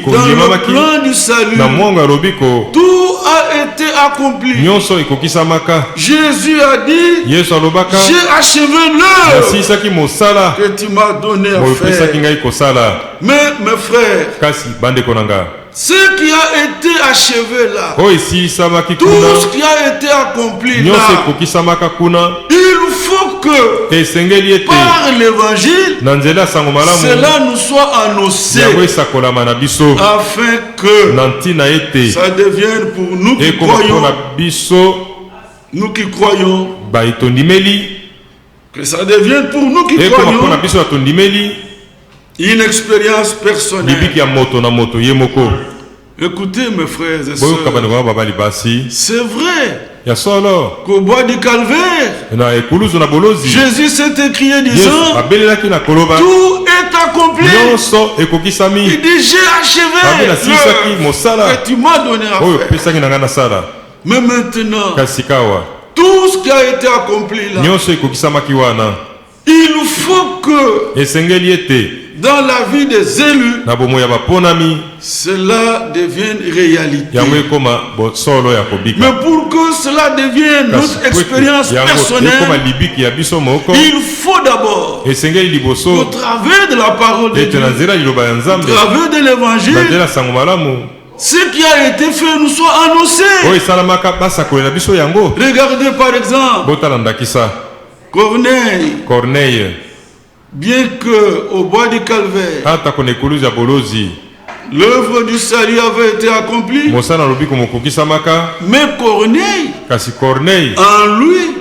dans le plan du salut, tout a été accompli. Jésus a dit, j'ai achevé l'œuvre que tu m'as donné à faire. Mais mes frères, ce qui a été achevé là, tout ce qui a été accompli là, il faut que par l'évangile, cela nous soit annoncé afin que ça devienne pour nous qui croyons, que ça devienne pour nous qui croyons une expérience personnelle. Écoutez mes frères et sœurs, c'est vrai qu'au bois du calvaire, Jésus s'est écrié disant tout est accompli. Il dit j'ai achevé l'œuvre que tu m'as donné à faire. Mais maintenant, tout ce qui a été accompli là, il faut que dans la vie des élus, cela devienne réalité. Mais pour que cela devienne notre expérience personnelle, il faut d'abord, au travers de la parole de Dieu, au travers de l'évangile, ce qui a été fait nous soit annoncé. Regardez par exemple Corneille. Bien que au bois du calvaire, l'œuvre du salut avait été accomplie, mais Corneille, en lui,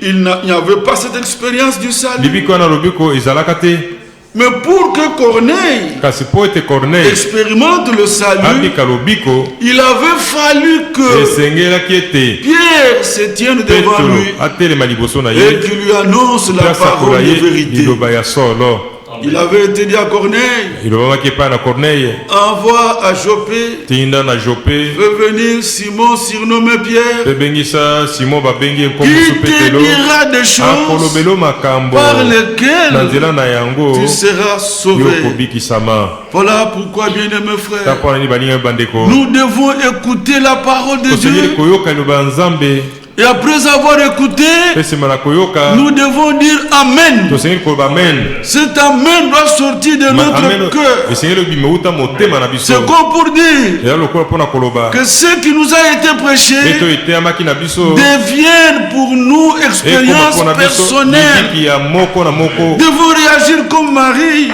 il n'y avait pas cette expérience du salut. Mais pour que Corneille expérimente le salut, il avait fallu que Pierre se tienne devant lui et qu'il lui annonce la parole de vérité. Il avait été dit à Corneille, envoie à Joppé, fais venir Simon surnommé Pierre, qui te dira des choses par lesquelles tu seras sauvé. Voilà pourquoi, bien-aimés frères, nous devons écouter la parole de Dieu. Et après avoir écouté, nous devons dire Amen. Cet Amen doit sortir de notre cœur. C'est comme pour dire que ce qui nous a été prêché devienne pour nous expérience personnelle. Nous devons réagir comme Marie.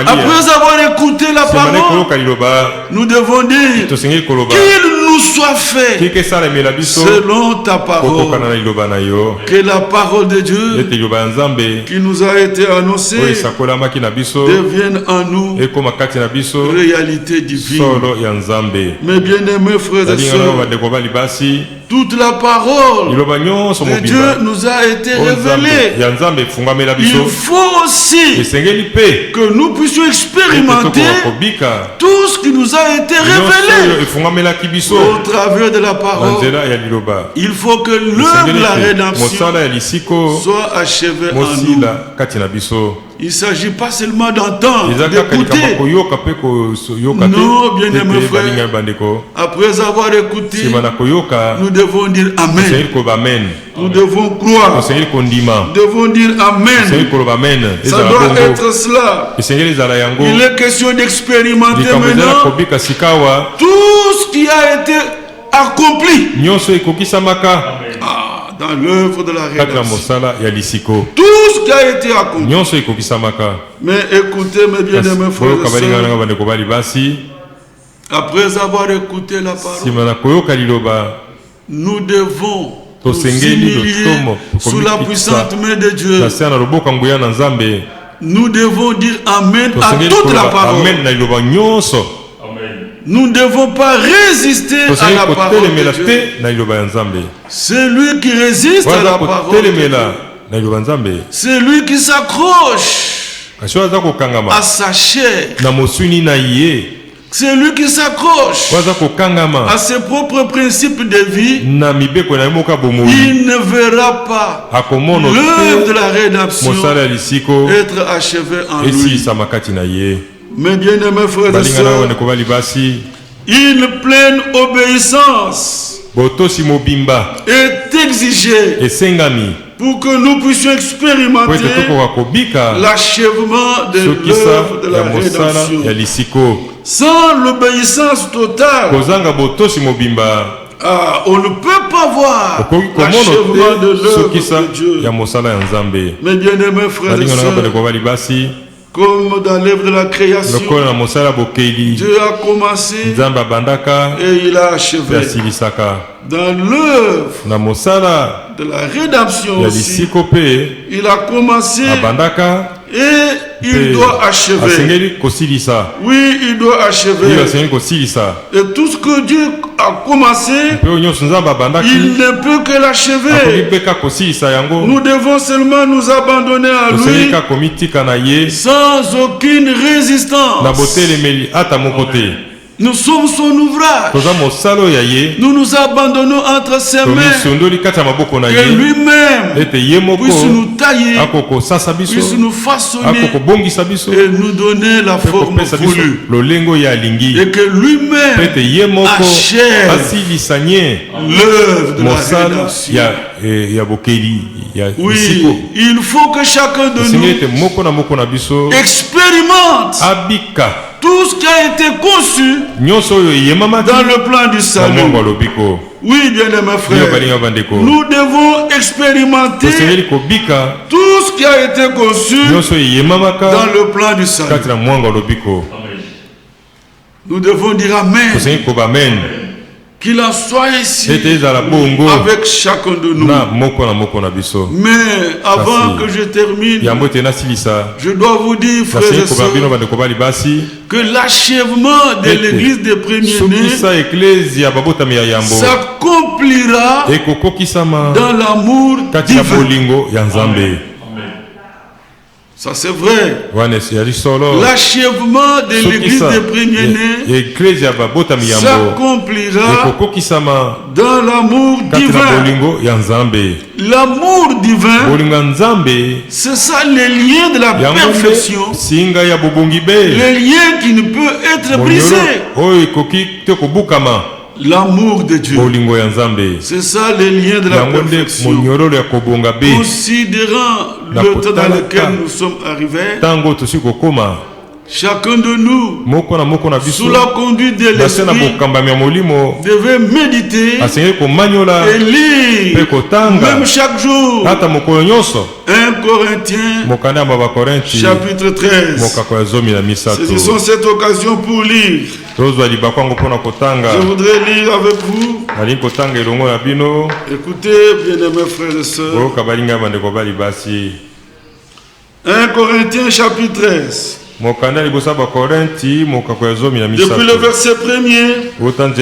Après avoir écouté la parole, nous devons dire qu'il nous soit fait selon ta parole, que la parole de Dieu qui nous a été annoncée devienne en nous réalité divine. Mais bien aimés frères et sœurs, toute la parole de Dieu nous a été révélée. Il faut aussi que nous puissions expérimenter tout ce qui nous a été révélé au travers de la parole. Il faut que l'œuvre de la rédemption soit achevée en nous. Il ne s'agit pas seulement d'entendre, d'écouter. Non, bien-aimés frères, après avoir écouté, nous devons dire Amen. Nous devons croire. Nous devons dire Amen. Ça doit être cela. Il est question d'expérimenter maintenant tout ce qui a été accompli dans l'œuvre de la rédemption. Tout ce qui a été accompli. Mais écoutez mes bien-aimés frères et sœurs, après avoir écouté la parole, nous devons nous humilier sous la puissante main de Dieu. Nous devons dire Amen à toute la parole. Nous ne devons pas résister à la parole de Dieu. Celui qui résiste à la parole de Dieu, celui qui s'accroche à sa chair, celui qui s'accroche à ses propres principes de vie, il ne verra pas l'œuvre de la rédemption être achevée en lui. Mais bien aimés frères et sœurs, une pleine obéissance est exigée pour que nous puissions expérimenter l'achèvement de l'œuvre de la rédemption. Sans l'obéissance totale, on ne peut pas voir l'achèvement de l'œuvre de Dieu. Mes bien-aimés frères et sœurs, comme dans l'œuvre de la création, Dieu a commencé et il a achevé. Dans l'œuvre de la rédemption aussi, il a commencé et il doit achever. Oui, il doit achever. Et tout ce que Dieu a commencé, il ne peut que l'achever. Nous devons seulement nous abandonner à lui sans aucune résistance. Nous sommes son ouvrage. Nous nous abandonnons entre ses mains. Que lui-même puisse nous tailler, puisse nous façonner et nous donner la forme voulue. Et que lui-même achève l'œuvre de la rédemption. Oui, il faut que chacun de nous expérimente tout ce qui a été conçu dans le plan du salut. Oui, bien-aimés frères, nous devons expérimenter tout ce qui a été conçu dans le plan du salut. Nous devons dire Amen. Qu'il en soit ainsi avec chacun de nous. Mais avant que je termine, je dois vous dire, frères et sœurs, que l'achèvement de l'église des premiers-nés s'accomplira dans l'amour divin. Ça c'est vrai. L'achèvement de l'église des premiers-nés s'accomplira dans l'amour divin. L'amour divin, c'est ça le lien de la perfection. Le lien qui ne peut être brisé. L'amour de Dieu. C'est ça le lien de la perfection. Considérant le temps dans lequel nous sommes arrivés, chacun de nous, sous la conduite de l'Esprit, devait méditer et lire, même chaque jour, 1 Corinthiens, chapitre 13. Saisissons cette occasion pour lire. Je voudrais lire avec vous. Écoutez, bien-aimés frères et sœurs. 1 Corinthiens, chapitre 13. Depuis le verset 1er, quand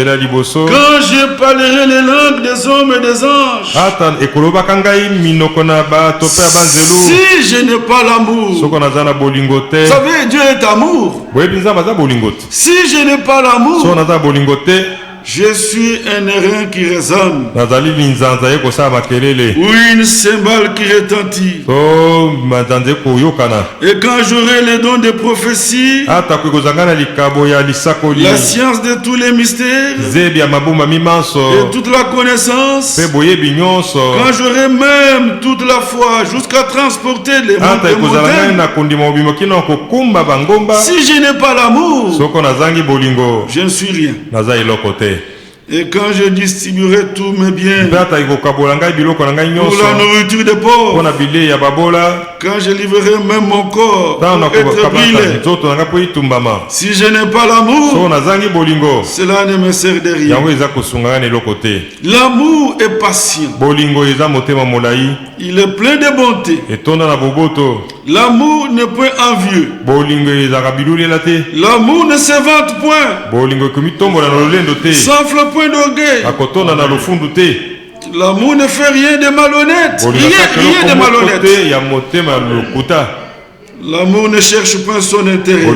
je parlerai les langues des hommes et des anges, si je n'ai pas l'amour, vous savez, Dieu est amour. Si je n'ai pas l'amour, je suis un airain qui résonne, ou une cymbale qui retentit. Et quand j'aurai les dons de prophétie, la science de tous les mystères, et toute la connaissance, quand j'aurai même toute la foi jusqu'à transporter les montagnes, si je n'ai pas l'amour, je ne suis rien. Et quand je distribuerai tous mes biens pour la nourriture des pauvres, quand je livrerai même mon corps pour être brûlé, si je n'ai pas l'amour, cela ne me sert de rien. L'amour est patient. Il est plein de bonté. L'amour n'est point envieux. L'amour ne se vante point. S'enfle point d'orgueil. L'amour ne fait rien de malhonnête. Rien de malhonnête. L'amour ne cherche pas son intérêt.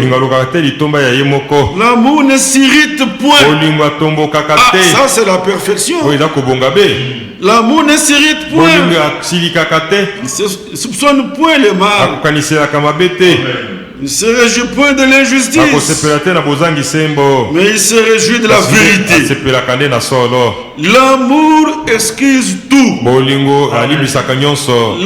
L'amour ne s'irrite point. Ah, ça c'est la perfection. L'amour ne s'irrite point. Il ne soupçonne point le mal. Il ne se réjouit point de l'injustice, mais il se réjouit de la vérité. L'amour excuse tout.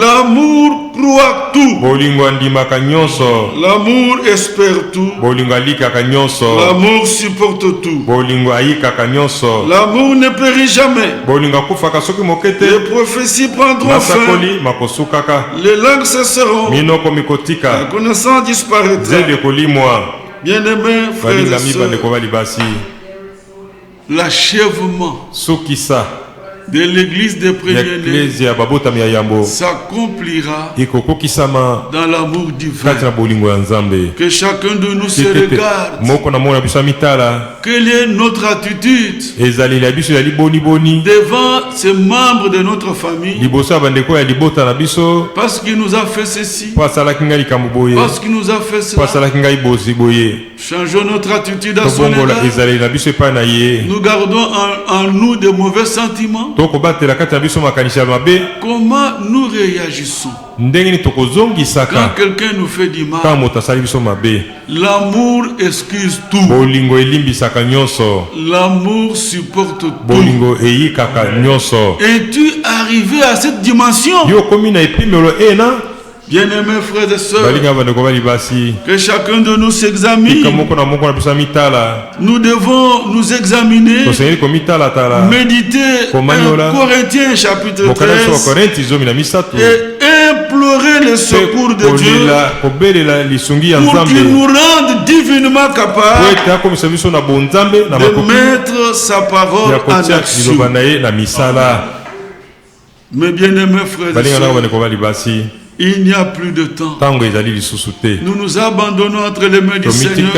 L'amour croit tout. Bolingo andimaka nyonso. L'amour espère tout. Bolingo alikaka nyonso. L'amour supporte tout. Bolingo ayikaka nyonso. L'amour ne périt jamais. Bolingo akufaka soki mokete. Les prophéties prendront fin. Masakoli makosukaka. Les langues cesseront. Minoko mikotika. La connaissance disparaîtra. Zede kolimwa. Bien-aimés frères et sœurs, l'achèvement de l'église des premiers-nés s'accomplira dans l'amour divin. Que chacun de nous se regarde. Quelle est notre attitude devant ces membres de notre famille? Parce qu'il nous a fait ceci, parce qu'il nous a fait cela. Changeons notre attitude à son égard. Nous gardons en nous de mauvais sentiments. Comment nous réagissons quand quelqu'un nous fait du mal? L'amour excuse tout. L'amour supporte tout. Es-tu arrivé à cette dimension? Bien-aimés frères et sœurs, que chacun de nous s'examine. Nous devons nous examiner, méditer 1 Corinthiens chapitre 13 et implorer le secours de Dieu pour qu'il nous rende divinement capables de mettre sa parole en action. Mes bien-aimés frères et sœurs, il n'y a plus de temps. Nous nous abandonnons entre les mains du Seigneur.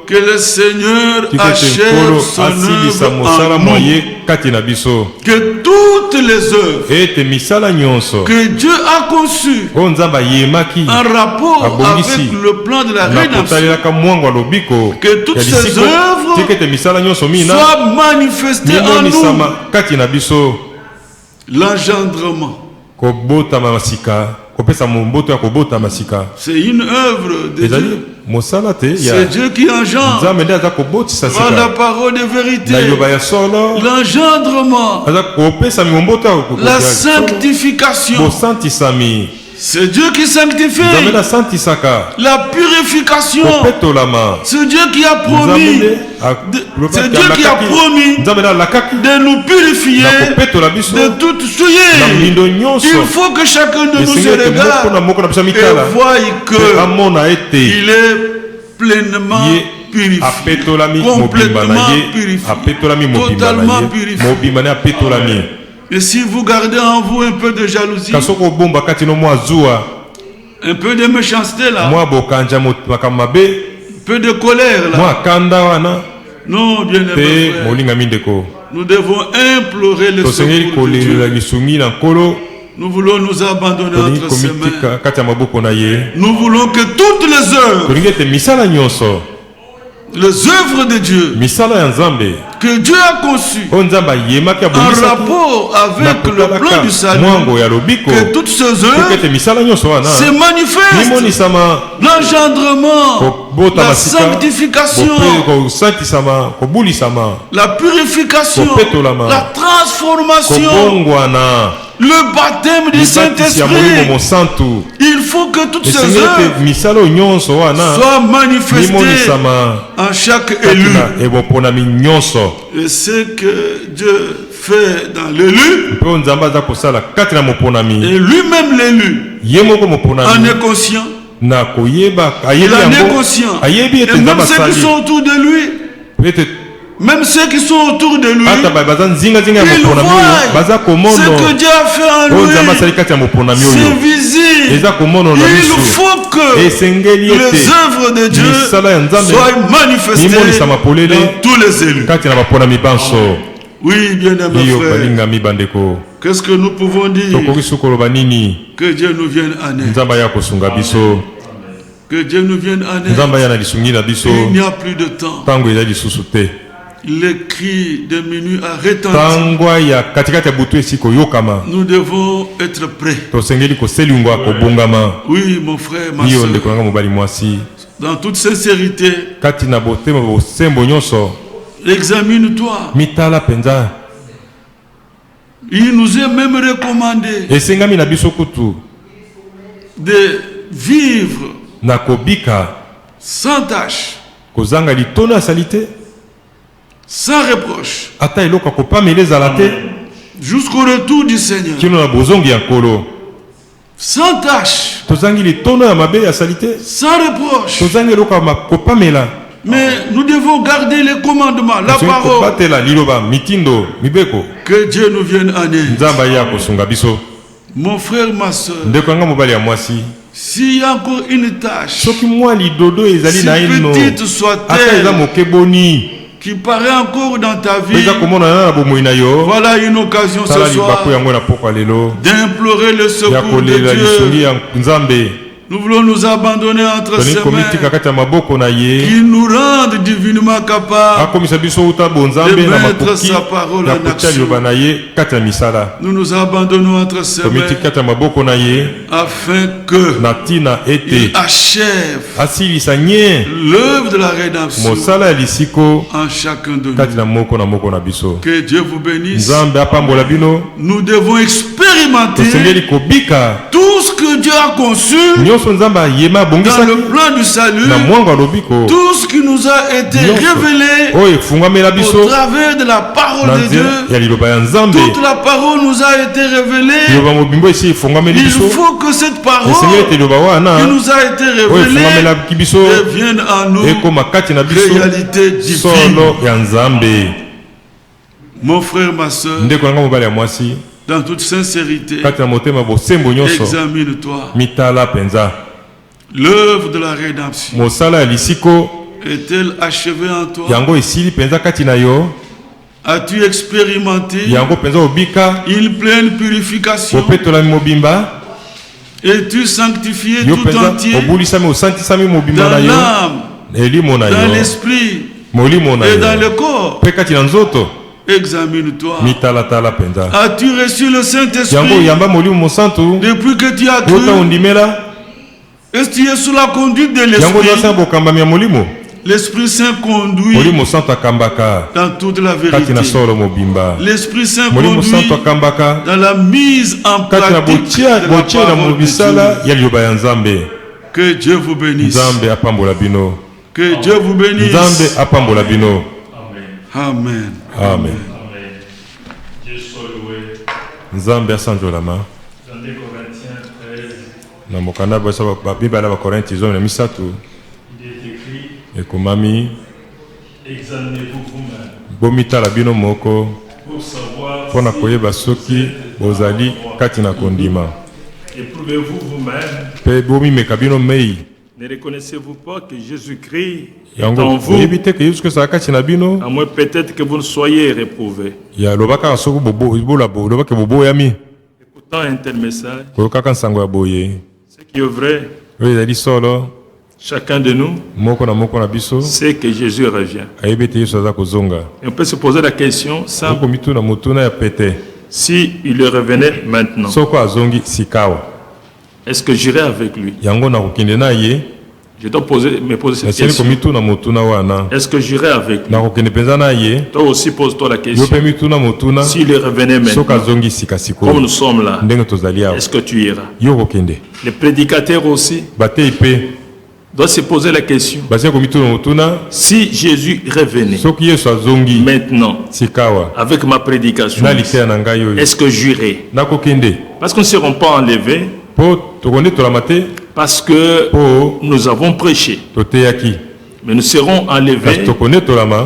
Que le Seigneur achève son œuvre en nous. Que toutes les œuvres que Dieu a conçues en rapport avec le plan de la rédemption, que toutes ces œuvres soient manifestées en nous. L'engendrement, c'est une œuvre de Dieu. C'est Dieu qui engendre par la parole de vérité. L'engendrement, la sanctification, c'est Dieu qui sanctifie. La purification, c'est Dieu qui a promis. C'est Dieu qui a promis de nous purifier de toute souillure. Il faut que chacun de nous se regarde et voie qu'il est pleinement purifié, complètement purifié, totalement purifié. Et si vous gardez en vous un peu de jalousie, un peu de méchanceté là, un peu de colère là, non, bien aimé frère, nous devons implorer le secours de Dieu. Nous voulons nous abandonner entre ses mains. Nous voulons que toutes les œuvres de Dieu que Dieu a conçues en rapport avec le plan du salut, que toutes ces œuvres se manifestent. L'engendrement, la sanctification, la purification, la transformation, le baptême du Saint-Esprit. Il faut que toutes ces œuvres soient manifestées en chaque élu. Et ce que Dieu fait dans l'élu, et lui-même l'élu en est conscient. Il en est conscient. Et même ceux qui sont autour de lui, même ceux qui sont autour de lui, ils voient ce que Dieu a fait en lui. C'est visible. Il faut que les œuvres de Dieu soient manifestées dans tous les élus. Oui, bien-aimés frères, qu'est-ce que nous pouvons dire? Que Dieu nous vienne en aide. Que Dieu nous vienne en aide. Il n'y a plus de temps. Les cris de minuit a retenti. Nous devons être prêts. Oui, mon frère, ma soeur. Dans toute sincérité, examine-toi. Il nous est même recommandé de vivre sans tâche, sans reproche, jusqu'au retour du Seigneur. Sans tâche, sans reproche. Mais nous devons garder les commandements, la parole. Que Dieu nous vienne en aide. Mon frère, ma soeur, s'il y a encore une tâche, si petite soit-elle, qui paraît encore dans ta vie, voilà une occasion ce soir d'implorer le secours de Dieu. Nous voulons nous abandonner entre ses mains, qui nous rende divinement capables de mettre sa parole en action. Nous nous abandonnons entre ses mains afin qu'il achève l'œuvre de la rédemption en chacun de nous. Que Dieu vous bénisse. Nous devons expérimenter tout ce que Dieu a conçu dans le plan du salut, tout ce qui nous a été révélé au travers de la parole de Dieu. Toute la parole nous a été révélée. Il faut que cette parole qui nous a été révélée devienne en nous réalité divine. Mon frère, ma soeur, dans toute sincérité, examine-toi. L'œuvre de la rédemption est-elle achevée en toi? As-tu expérimenté une pleine purification? Es-tu sanctifié tout entier dans l'âme, dans l'esprit et dans le corps? Examine-toi. As-tu reçu le Saint-Esprit depuis que tu as cru? Est-ce que tu es sous la conduite de l'Esprit? L'Esprit Saint conduit dans toute la vérité. L'Esprit Saint conduit dans la mise en pratique de la parole de Dieu. Que Dieu vous bénisse. Que Dieu vous bénisse. Amen. Amen. Nzambe asanjolama. Na mokanda basa babibala ba Corinthiens zo na misatu. Ekomami. Examinez-vous vous-même. Bomitala bino moko. Pour savoir pona koyeba soki bozali kati na kondima. Éprouvez-vous vous-même. Pe bomi mekabino mei. Ne reconnaissez-vous pas que Jésus-Christ est en vous? À moins peut-être que vous ne soyez réprouvés. Écoutant un tel message, ce qui est vrai, chacun de nous sait que Jésus revient. Et on peut se poser la question, si il revenait maintenant, est-ce que j'irai avec lui? Je dois me poser cette question. Est-ce que j'irai avec lui? Toi aussi pose-toi la question. S'il revenait maintenant, comme nous sommes là, est-ce que tu iras? Les prédicateurs aussi doivent se poser la question. Si Jésus revenait maintenant avec ma prédication, est-ce que j'irai? Parce qu'on ne seront pas enlevés. Parce que nous avons prêché. Mais nous serons enlevés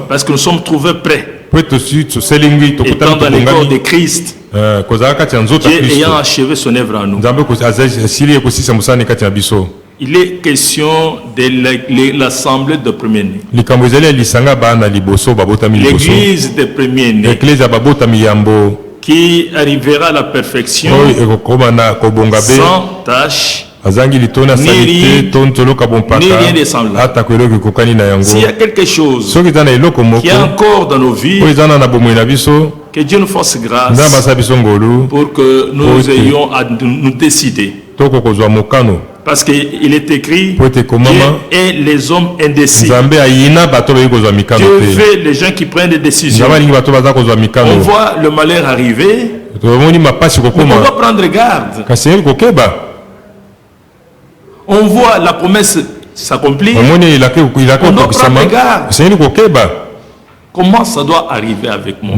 parce que nous sommes trouvés prêts. Étant dans les corps de Christ, Dieu ayant achevé son œuvre en nous. Il est question de l'assemblée de premiers-nés. L'église des premiers-nés qui arrivera à la perfection sans tâche, ni rien de semblable. S'il y a quelque chose qui est encore dans nos vies, que Dieu nous fasse grâce pour que nous ayons à nous décider. Parce qu'il est écrit, Dieu est les hommes indécis. Dieu veut les gens qui prennent des décisions. On voit le malheur arriver, mais on doit prendre garde. on voit la promesse s'accomplir, on doit prendre garde. Comment ça doit arriver avec moi?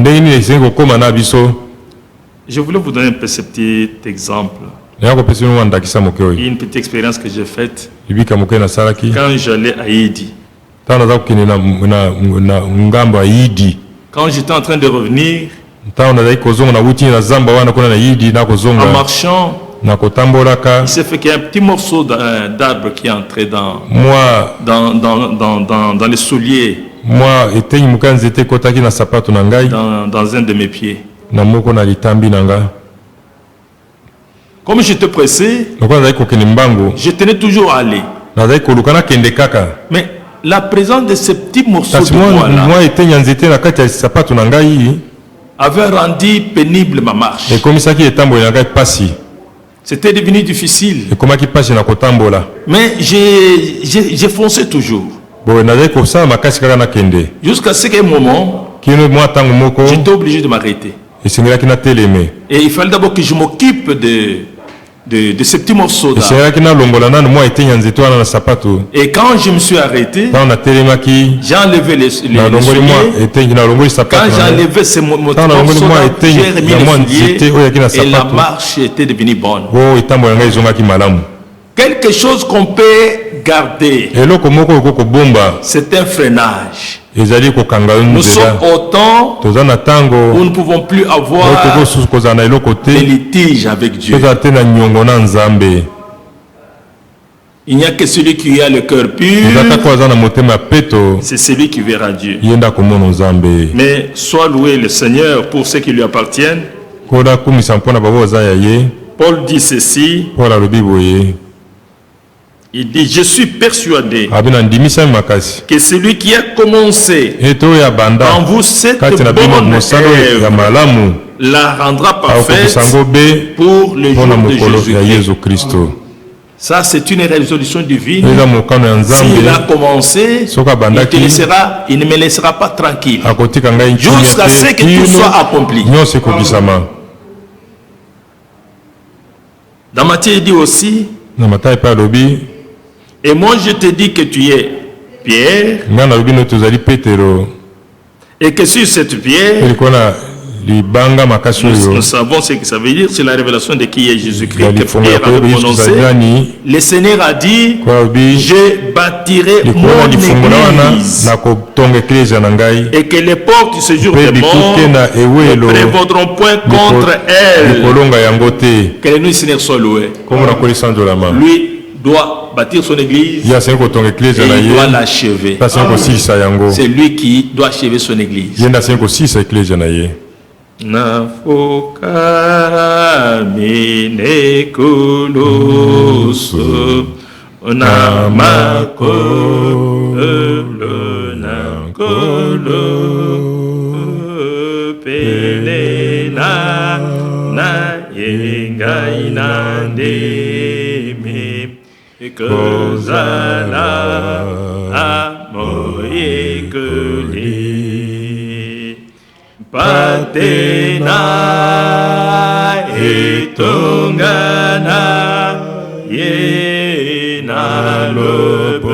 Je voulais vous donner un petit exemple. Une petite expérience que j'ai faite quand j'allais à Idi. Quand j'étais en train de revenir, en marchant, il s'est fait qu'il y a un petit morceau d'arbre qui est entré dans les souliers, dans un de mes pieds. Comme j'étais pressé, je tenais toujours à aller. Mais la présence de ce petit morceau de bois-là avait rendu pénible ma marche. C'était devenu difficile. Mais j'ai foncé toujours. Jusqu'à ce qu'un moment, j'étais obligé de m'arrêter. Et il fallait d'abord que je m'occupe de ce petit morceau d'arbre. Et quand je me suis arrêté, j'ai enlevé les souliers. Quand j'ai enlevé ce morceau d'arbre, j'ai remis les souliers et la marche était devenue bonne. Quelque chose qu'on peut garder, c'est un freinage. Nous sommes au temps où nous ne pouvons plus avoir des litiges avec Dieu. Il n'y a que celui qui a le cœur pur, c'est celui qui verra Dieu. Mais soit loué le Seigneur pour ceux qui lui appartiennent. Paul dit ceci. Il dit, je suis persuadé que celui qui a commencé en vous cette bonne œuvre la rendra parfaite pour le jour de Jésus-Christ. Ça, c'est une résolution divine. S'il a commencé, il ne me laissera pas tranquille jusqu'à ce que tout soit accompli. Dans Matthieu, il dit aussi, et moi je te dis que tu es Pierre, et que sur cette pierre, nous savons ce que ça veut dire, c'est la révélation de qui est Jésus-Christ que Pierre avait prononcé. Le Seigneur a dit, je bâtirai mon église, et que les portes du séjour des morts ne prévaudront point contre elle. Que le nom du Seigneur soit loué. Lui doit bâtir son église et il doit l'achever. C'est lui qui doit achever son église. Nafoka mine koloso namako nakolo pelena na yengai nandeme kozala amoyekoli patena etongana yena loboko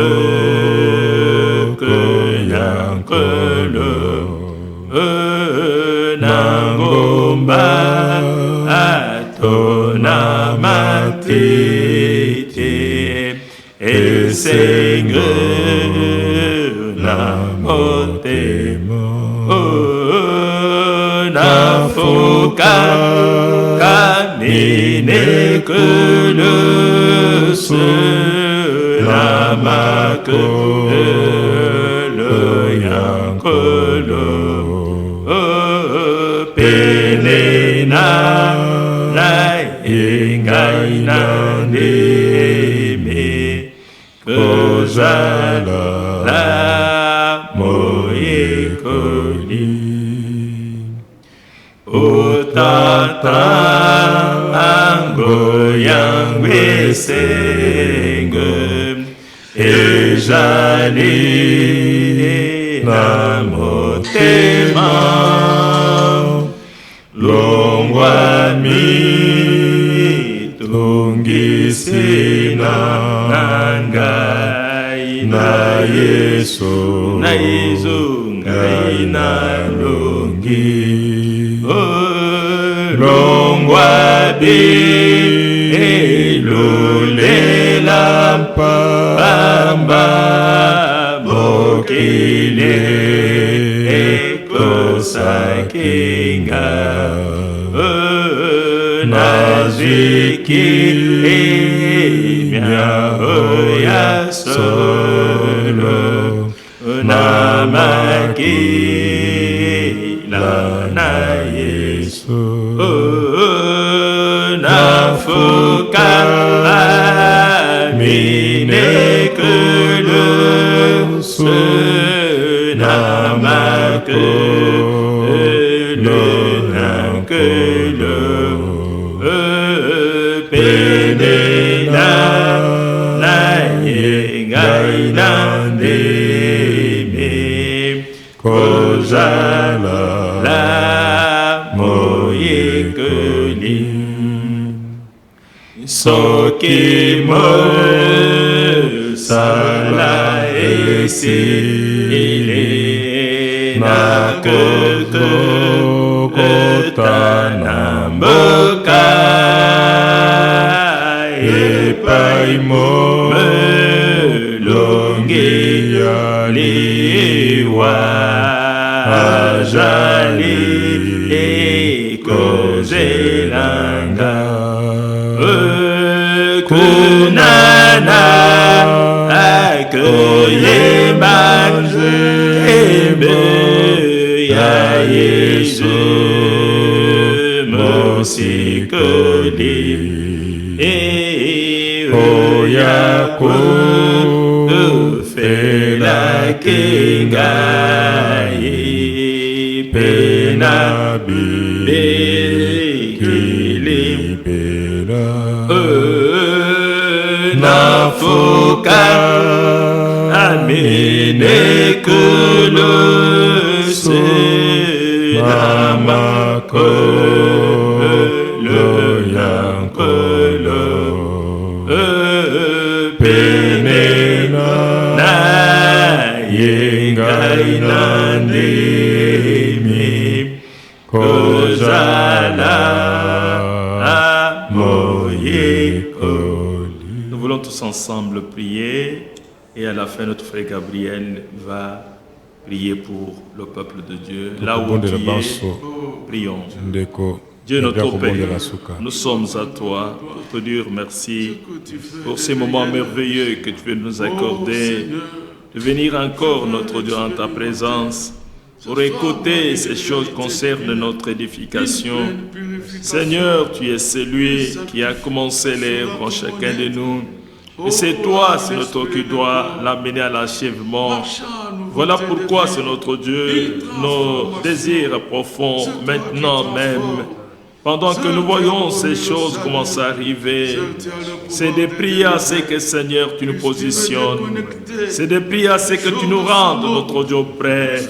yankolo nangomba atona matete Seigneur na motemo nafoka kamine que le seul amako le yankolo penena na ingaina ndeme kozala la moyekoli otata ango yangwe senge ejali na motema longwa mi tungisina na Yesu ngai na longi longwa be elulela pamba mokile ekosakinga nazwiki miao ya solo na makila na Yesu na fuka amine que le na makele que le penena na yengai na ndeme kozala la moyekeli soki mo sala esile na kotana mboka epai mo longi liwa ajali ekozelanga kunana akoyeba ebe ya Yesu mosikoli oyako fela kingai pena kilipela nafuka amine kulose namakolo yankolo penena na yengai nandemi kozala moyekoli. Nous voulons tous ensemble prier et à la fin notre frère Gabriel va prier pour le peuple de Dieu. Là où tu es, prions. Dieu notre Père, nous sommes à toi pour te dire merci pour ces moments merveilleux que tu veux nous accorder, de venir encore, notre Dieu, en ta présence, pour écouter ces choses qui concernent notre édification. Seigneur, tu es celui qui a commencé l'œuvre en chacun de nous. Et c'est toi, c'est notre qui doit l'amener à l'achèvement. Voilà pourquoi, c'est notre Dieu, nos désirs profonds, maintenant même, pendant que nous voyons ces choses commencer à arriver, c'est de prier à ce que, Seigneur, tu nous positionnes. C'est de prier à ce que tu nous rendes, notre Dieu, prêt.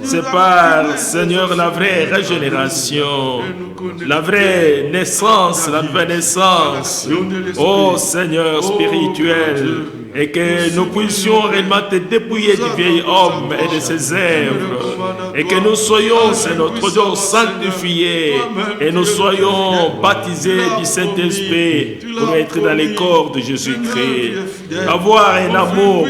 C'est par, Seigneur, la vraie régénération, la vraie naissance, la nouvelle naissance. Oh, Seigneur spirituel, et que nous puissions réellement te dépouiller du vieil homme et de ses œuvres, et que nous soyons, c'est notre Dieu, sanctifiés, et nous soyons baptisés du Saint-Esprit pour être dans les corps de Jésus-Christ. Avoir un amour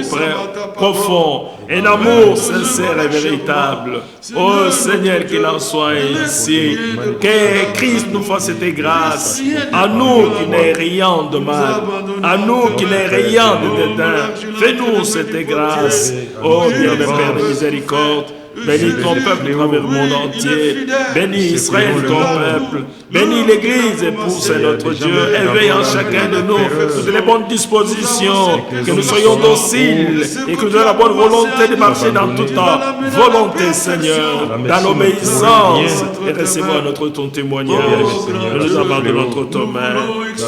profond, un amour sincère et véritable. Oh Seigneur, qu'il en soit ainsi. Que Christ nous fasse cette grâce. À nous qui n'ayons rien de mal, à nous qui n'ayons rien de dédain. Fais-nous cette grâce. Oh Dieu, le Père de miséricorde. Bénis ton peuple à travers le monde entier. Bénis Israël, ton peuple. Bénis l'Église, épouse notre Dieu. Éveille en chacun de nous toutes les bonnes dispositions. Que nous soyons dociles et que nous ayons la bonne volonté de marcher dans toute ta volonté, Seigneur. Dans l'obéissance et recevoir ton témoignage. Nous nous abandonnons entre tes mains.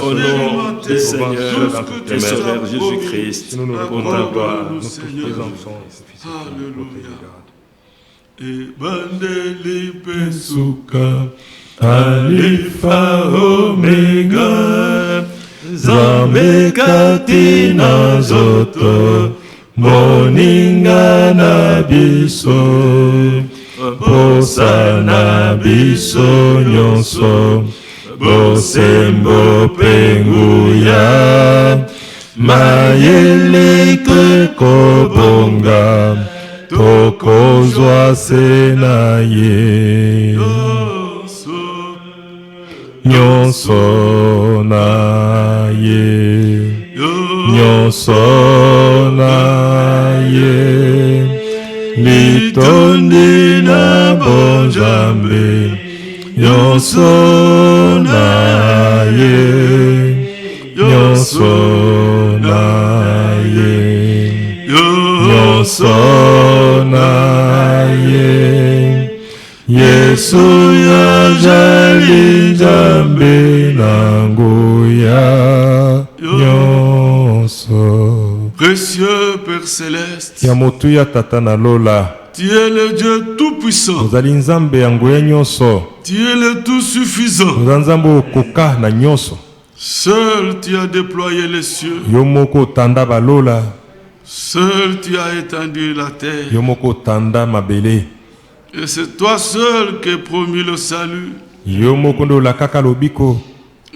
Au nom du Seigneur et Sauveur Jésus-Christ. Pour ta gloire. Alléluia. Ebandeli pesuka Alpha Omega Zambe katina zoto moninga na biso posa na biso nyonso bosembo penguya mayele kobonga tokozwa se na ye nyonso na ye nyonso na ye litondi na bonjambe nyonso na ye nyonso na ye nyonso na ye Yesu yajali jambe nanguya nyonso. Précieux Père Céleste, ya motu ya tata na lola, tu es le Dieu tout-puissant. ozali nzambe ya nguya nyonso. Tu es le tout-suffisant. oza nzambe okoka na nyonso. Seul tu as déployé les cieux. yo moko otanda balola. Seul tu as étendu la terre. yo moko otanda mabele. Et c'est toi seul qui as promis le salut. yo moko nde olakaka lobiko.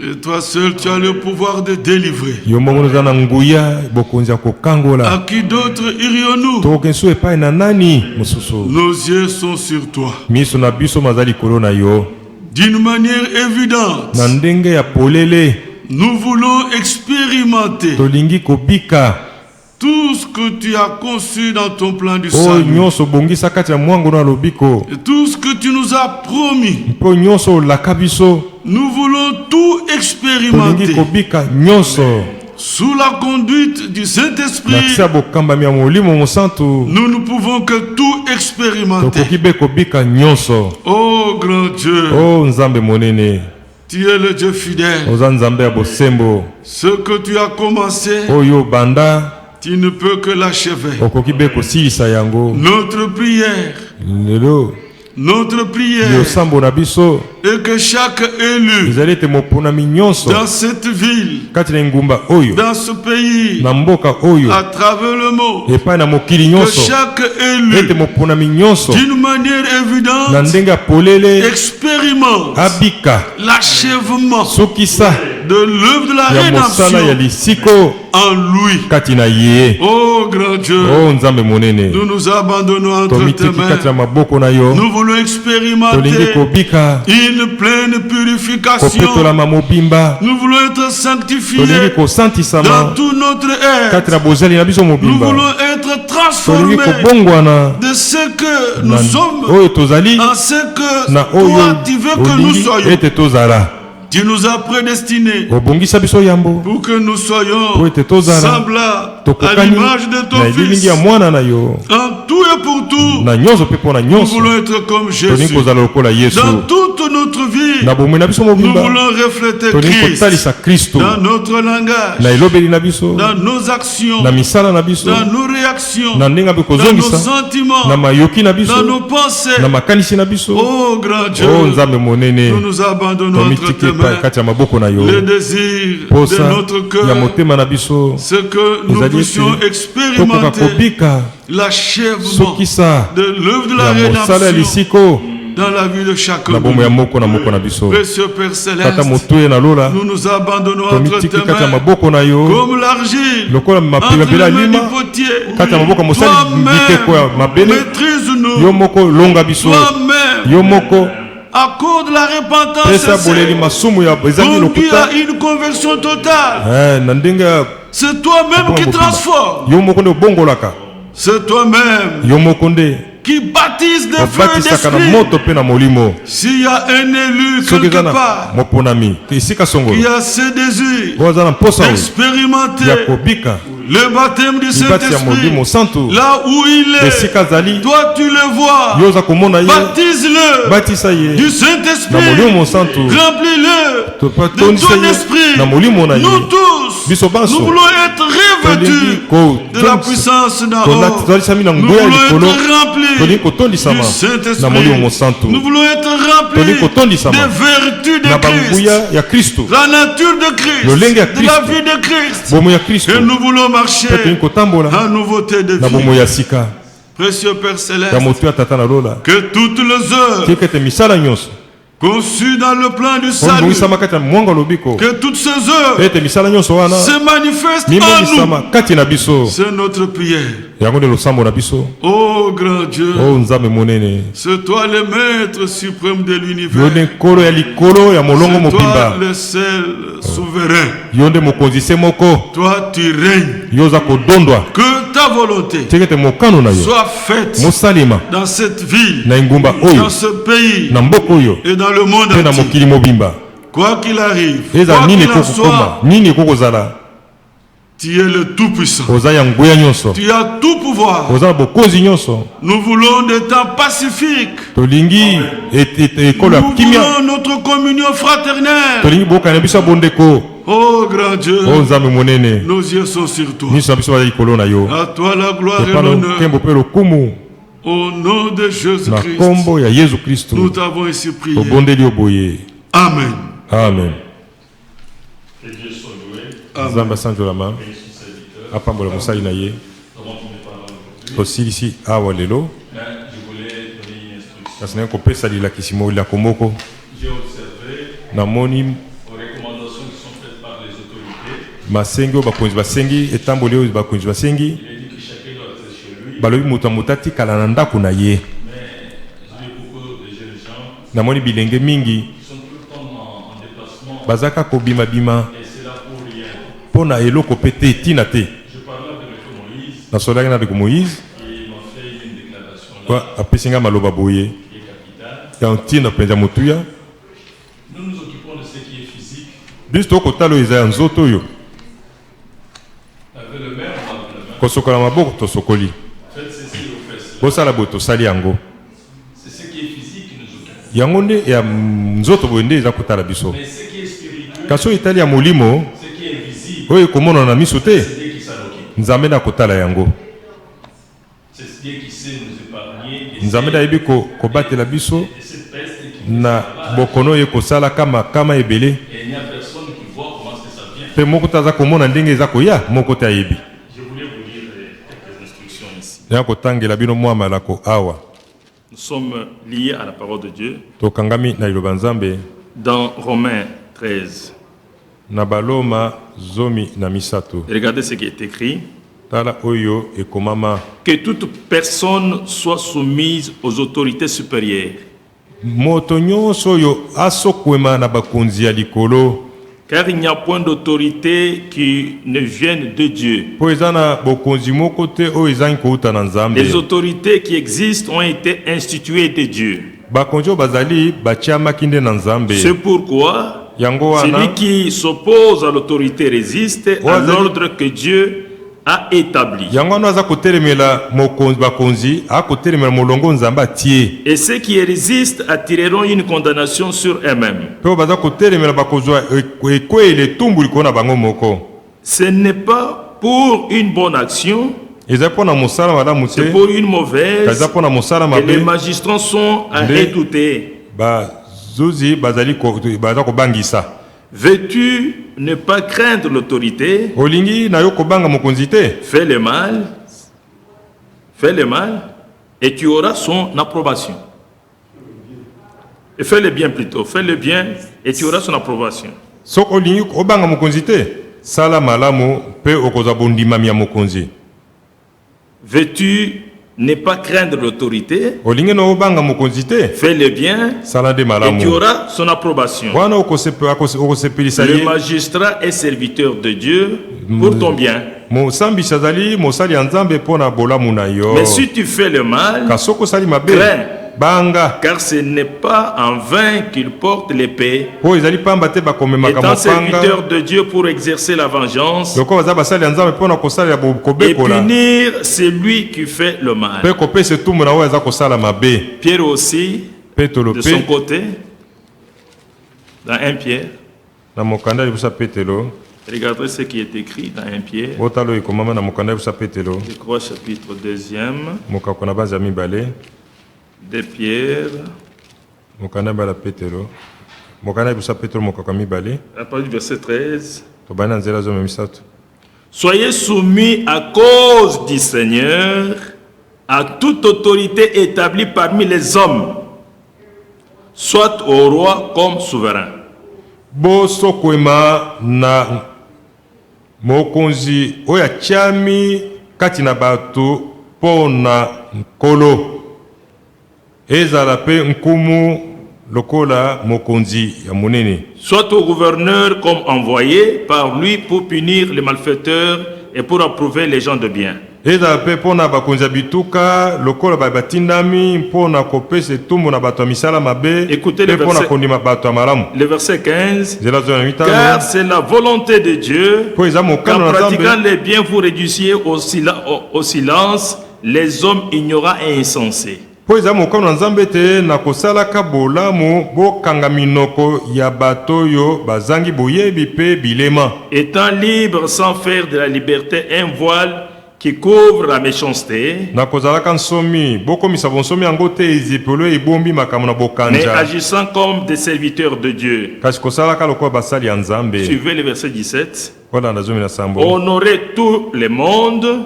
Et toi seul tu as le pouvoir de délivrer. yo moko oza na nguya bokonzi ya kokangola. À qui d'autre irions-nous? tokenso epai na nani mosusu? Nos yeux sont sur toi. miso na biso maza likolo na yo. D'une manière évidente, na ndenge ya polele, nous voulons expérimenter tolingi kobika tout ce que tu as conçu dans ton plan du o salut. nyonso bongisa kati ya mwango na lobiko. Et tout ce que tu nous as promis, mpo nyonso olaka biso. nous voulons tout tolingi expérimenter kobika nyonso sous la conduite du Saint-Esprit. na kisi ya bokambami ya molimo mosantu. Nous ne pouvons que tout expérimenter. tokoki be kobika nyonso. Oh grand Dieu, o nzambe monene, tu es le Dieu fidèle. oza nzambe ya bosembo. Ce que tu as commencé, oyo banda tu ne peux que l'achever. okoki be kosilisa yango. Notre prière, lelo notre prière yosambo na biso est que chaque élu ezali ete moponami nyonso dans cette ville, kati na engumba oyo, dans ce pays, na mboka oyo, à travers le monde, epai na mokili que nyonso, chaque ete élu, moponami nyonso d'une manière na évidente, ndenge ya polele expérimente abika l'achèvement sokisa de l'œuvre de la ya mosala ya rédemption lisiko en lui. kati na ye. Oh grand Dieu, o nzambe monene, nous nous abandonnons entre tes tomitiki kati na mains. maboko na yo. Nous voulons tolingi expérimenter kobika une pleine purification. kopetolama mobimba. Nous voulons être sanctifiés tolingi dans kosantisama tout notre kati être. na bozali na biso Nous mobimba. voulons être tolingi transformés kobongwana de ce que nous na sommes oyo tozali en ce que na toi oyo tu veux que nous olingi soyons. ete tozala. Tu nous as prédestinés obongisa biso yambo pour que nous soyons po ete tozala semblables à tokokani l'image de ton na elilingi Fils. ya mwana na yo. En tout et pour tout, na nyonso mpe mpo na nous nyonso voulons être comme tolingi Jésus. kozala lokola yesu. Dans toute notre vie, na bomoi na biso nous mobimba voulons refléter tolingi Christ kotalisa kristo dans notre langage, na elobeli na biso, dans nos actions, na misala na biso, dans nos réactions, na ndenge mpe dans nos kozongisa, sentiments, na mayoki na biso, dans nos pensées. na makanisi na biso. Oh grand Dieu, o nzambe monene, nous nous abandonnons entre tomitiki tes epai mains. kati ya maboko na yo. Le désir de posa notre ya cœur, motema na biso c'est que nous ezali puissions ete tokoka expérimenter kobika l'achèvement sokisa de l'œuvre de la ya mosala ya rédemption lisiko dans la vie de chacun na de bomoi ya nous. moko na moko na biso. Précieux Père tata Céleste, motoye na lola nous nous abandonnons entre tomitiki tes kati ya mains maboko na yo comme l'argile lokola entre mapela les mains du lima potier. kati ya maboko ya mosali biteko ya Toi-même, mabele. maîtrise-nous. yo moko longa biso, Toi-même, yo moko accorde la repentance pesa boleli sincère. masumu ya ezali Conduis lokuta. à une conversion totale. na ndenge ya C'est toi-même qui transforme. yo moko nde obongolaka, C'est toi-même yo moko nde qui baptise de feu et obatisaka na d'esprit. moto mpe na molimo. S'il y a un élu soki quelque eza na part moponami esika qui songolo a ce désir oyo aza na mposa oyo d'expérimenter ya kobika le baptême du libati ya Saint-Esprit, molimo santu là où il est, esika azali, toi tu le vois, yo oza komona ye, baptise-le batisa ye du na Saint-Esprit, molimo santu, remplis-le de tondisa ton ye esprit. na molimo na ye. Nous tous, Biso banso nous voulons être revêtus de la puissance d'en haut. Nous voulons être remplis du Saint-Esprit. Nous voulons être remplis des vertus de Christ, la nature de Christ, de la vie de Christ. Et nous voulons marcher en nouveauté de vie. Précieux Père Céleste, que toutes les œuvres conçues dans le plan du salut, que toutes ces œuvres se manifestent en nous. C'est notre prière. Oh grand Dieu, c'est toi le maître suprême de l'univers. C'est toi le seul souverain. Toi tu règnes. Que ta volonté soit faite dans cette ville, dans ce pays et dans le monde entier. Quoi qu'il arrive, quoi qu'il en soit, tu es le tout-puissant. Tu as tout pouvoir. Nous voulons des temps pacifiques. Nous voulons notre communion fraternelle. Oh grand Dieu, nos yeux sont sur toi. À toi la gloire et l'honneur. Au nom de Jésus-Christ, nous t'avons ainsi prié. Amen. Amen. Que Dieu soit loué. Amen. Apambola musali na ye. Aussi ici awa lelo. Je voulais donner une instruction. Parce que kopesa lila kisimo la komoko. J'ai observé namoni aux recommandations qui sont faites par les autorités. Masengo bakonzi basengi etamboli bakonzi basengi. Il est dit que chacun doit être chez lui. Balobi muta mutati kala na ndako na ye. Mais j'ai beaucoup de jeunes gens. Namoni bilenge mingi. Ils sont tout le temps en déplacement. Bazaka kobima bima. Et c'est là pour rien. Pona eloko pete tina te. Na solaki na de Moïse. Il m'a fait une déclaration. Quoi apesinga maloba boye. Ya ntina penza mutuya. Nous nous occupons de ce qui est physique. Bisto kotalo eza nzoto yo. Avec le maire, on a le main. Kosokola maboko to sokoli. Faites ceci ou faites cela. Bosala boto sali yango. C'est ce qui est physique qui nous occupe. Yango nde ya nzoto boende eza kotala biso. Mais ce qui est spirituel. Kaso itali ya molimo. Ce qui est invisible. Oyo komona na miso te. C'est Dieu qui s'en occupe. Nzambe na kotala yango. C'est Dieu qui sait nous épargner. Nzambe na yebi ko batela biso na bokono ye kosala kama ebele. Et il n'y a personne qui voit comment ça vient. Pe moko taza komona ndenge eza koya moko te ayebi. Je voulais vous lire quelques instructions ici. Ya kotangela bino mwa malako awa. Nous sommes liés à la parole de Dieu. Tokangami na liloba Nzambe. Dans Romains 13. Na baloma zomi na misato. Regardez ce qui est écrit. Tala oyo e komama. Que toute personne soit soumise aux autorités supérieures. Moto nyonso yo asokwema na bakonzi ya likolo. Car il n'y a point d'autorité qui ne vienne de Dieu. Les autorités qui existent ont été instituées de Dieu. C'est pourquoi celui qui s'oppose à l'autorité résiste à l'ordre que Dieu a établi. Et ceux qui résistent attireront une condamnation sur eux-mêmes. Ce n'est pas pour une bonne action, c'est pour une mauvaise que les magistrats sont à redouter. Veux-tu ne pas craindre l'autorité? Fais le mal, et tu auras son approbation. Et fais le bien plutôt, fais le bien, et tu auras son approbation. Veux-tu ne pas craindre l'autorité? Fais le bien, et tu auras son approbation. Le magistrat est serviteur de Dieu pour ton bien. Mais si tu fais le mal, crains. Car ce n'est pas en vain qu'il porte l'épée, étant serviteur de Dieu pour exercer la vengeance et punir celui qui fait le mal. Pierre aussi, de son côté, dans 1 Pierre, Regardez ce qui est écrit dans 1 Pierre. Je crois chapitre 2e. 2 Pierre. À partir du verset 13. Soyez soumis à cause du Seigneur à toute autorité établie parmi les hommes, soit au roi comme souverain. Bosokwema na mokonzi oya chami kati na bato pona nkolo ezala pe nkumu lokola mokonzi ya munene. Soit au gouverneur comme envoyé par lui pour punir les malfaiteurs et pour approuver les gens de bien. Ezala pe pona bakonzi bituka lokola batindami pona kopesa etumbu na bato misala mabe. Écoutez le verset 15. Car c'est la volonté de Dieu qu'en pratiquant les biens vous réduisiez au silence les hommes ignorants et insensés. Étant libre sans faire de la liberté un voile qui couvre la méchanceté, mais agissant comme des serviteurs de Dieu. Suivez le verset 17. Honorez tout le monde,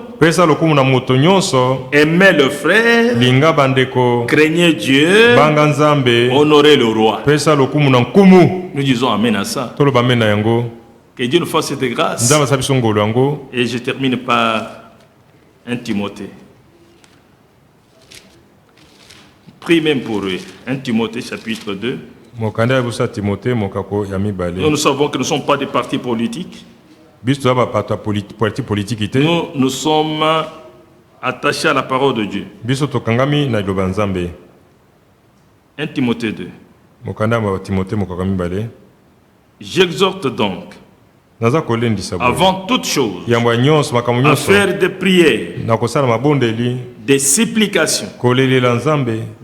aimez le frère, craignez Dieu, honorez le roi. Nous disons amen à ça. Que Dieu nous fasse cette grâce. Et je termine par 1 Timothée. Prie même pour eux. 1 Timothée chapitre 2. Nous savons que nous ne sommes pas des partis politiques. Nous sommes attachés à la parole de Dieu. 1 Timothée 2. J'exhorte donc, avant toute chose, à faire des prières, des supplications,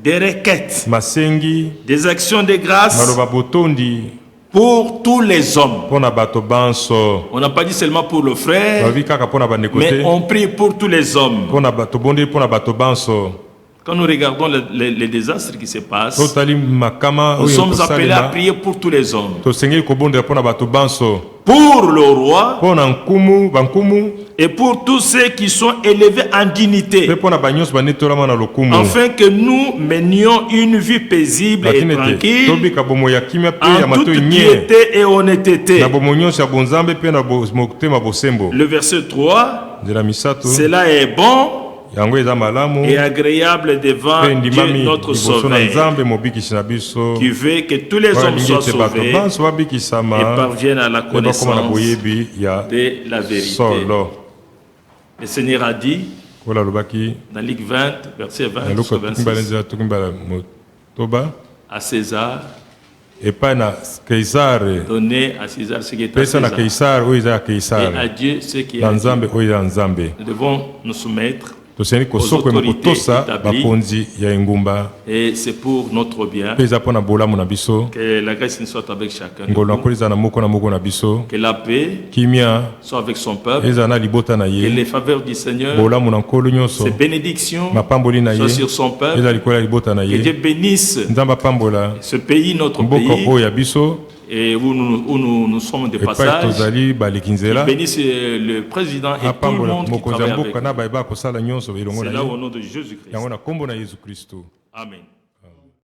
des requêtes, des actions de grâce pour tous les hommes. On n'a pas dit seulement pour le frère, mais on prie pour tous les hommes. Quand nous regardons les désastres qui se passent, nous sommes appelés à prier pour tous les hommes. Pour le roi et pour tous ceux qui sont élevés en dignité, afin que nous menions une vie paisible et tranquille, en toute piété et honnêteté. Le verset 3, cela est bon et agréable devant Dieu notre Sauveur, qui veut que tous les hommes soient sauvés et parviennent à la connaissance de la vérité. Le Seigneur a dit dans Luc 20, verset 20 jusqu'au 26, à César, donner à César ce qui est à César, et à Dieu ce qui est à Dieu. Nous devons nous soumettre aux autorités établies, et c'est pour notre bien. Que la grâce soit avec chacun de nous, que la paix soit avec son peuple, que les faveurs du Seigneur, ses bénédictions soient sur son peuple, que Dieu bénisse ce pays, notre pays, et où nous sommes de passage. Il bénisse le président et tout le monde qui travaille avec nous. C'est là au nom de Jésus-Christ. Amen.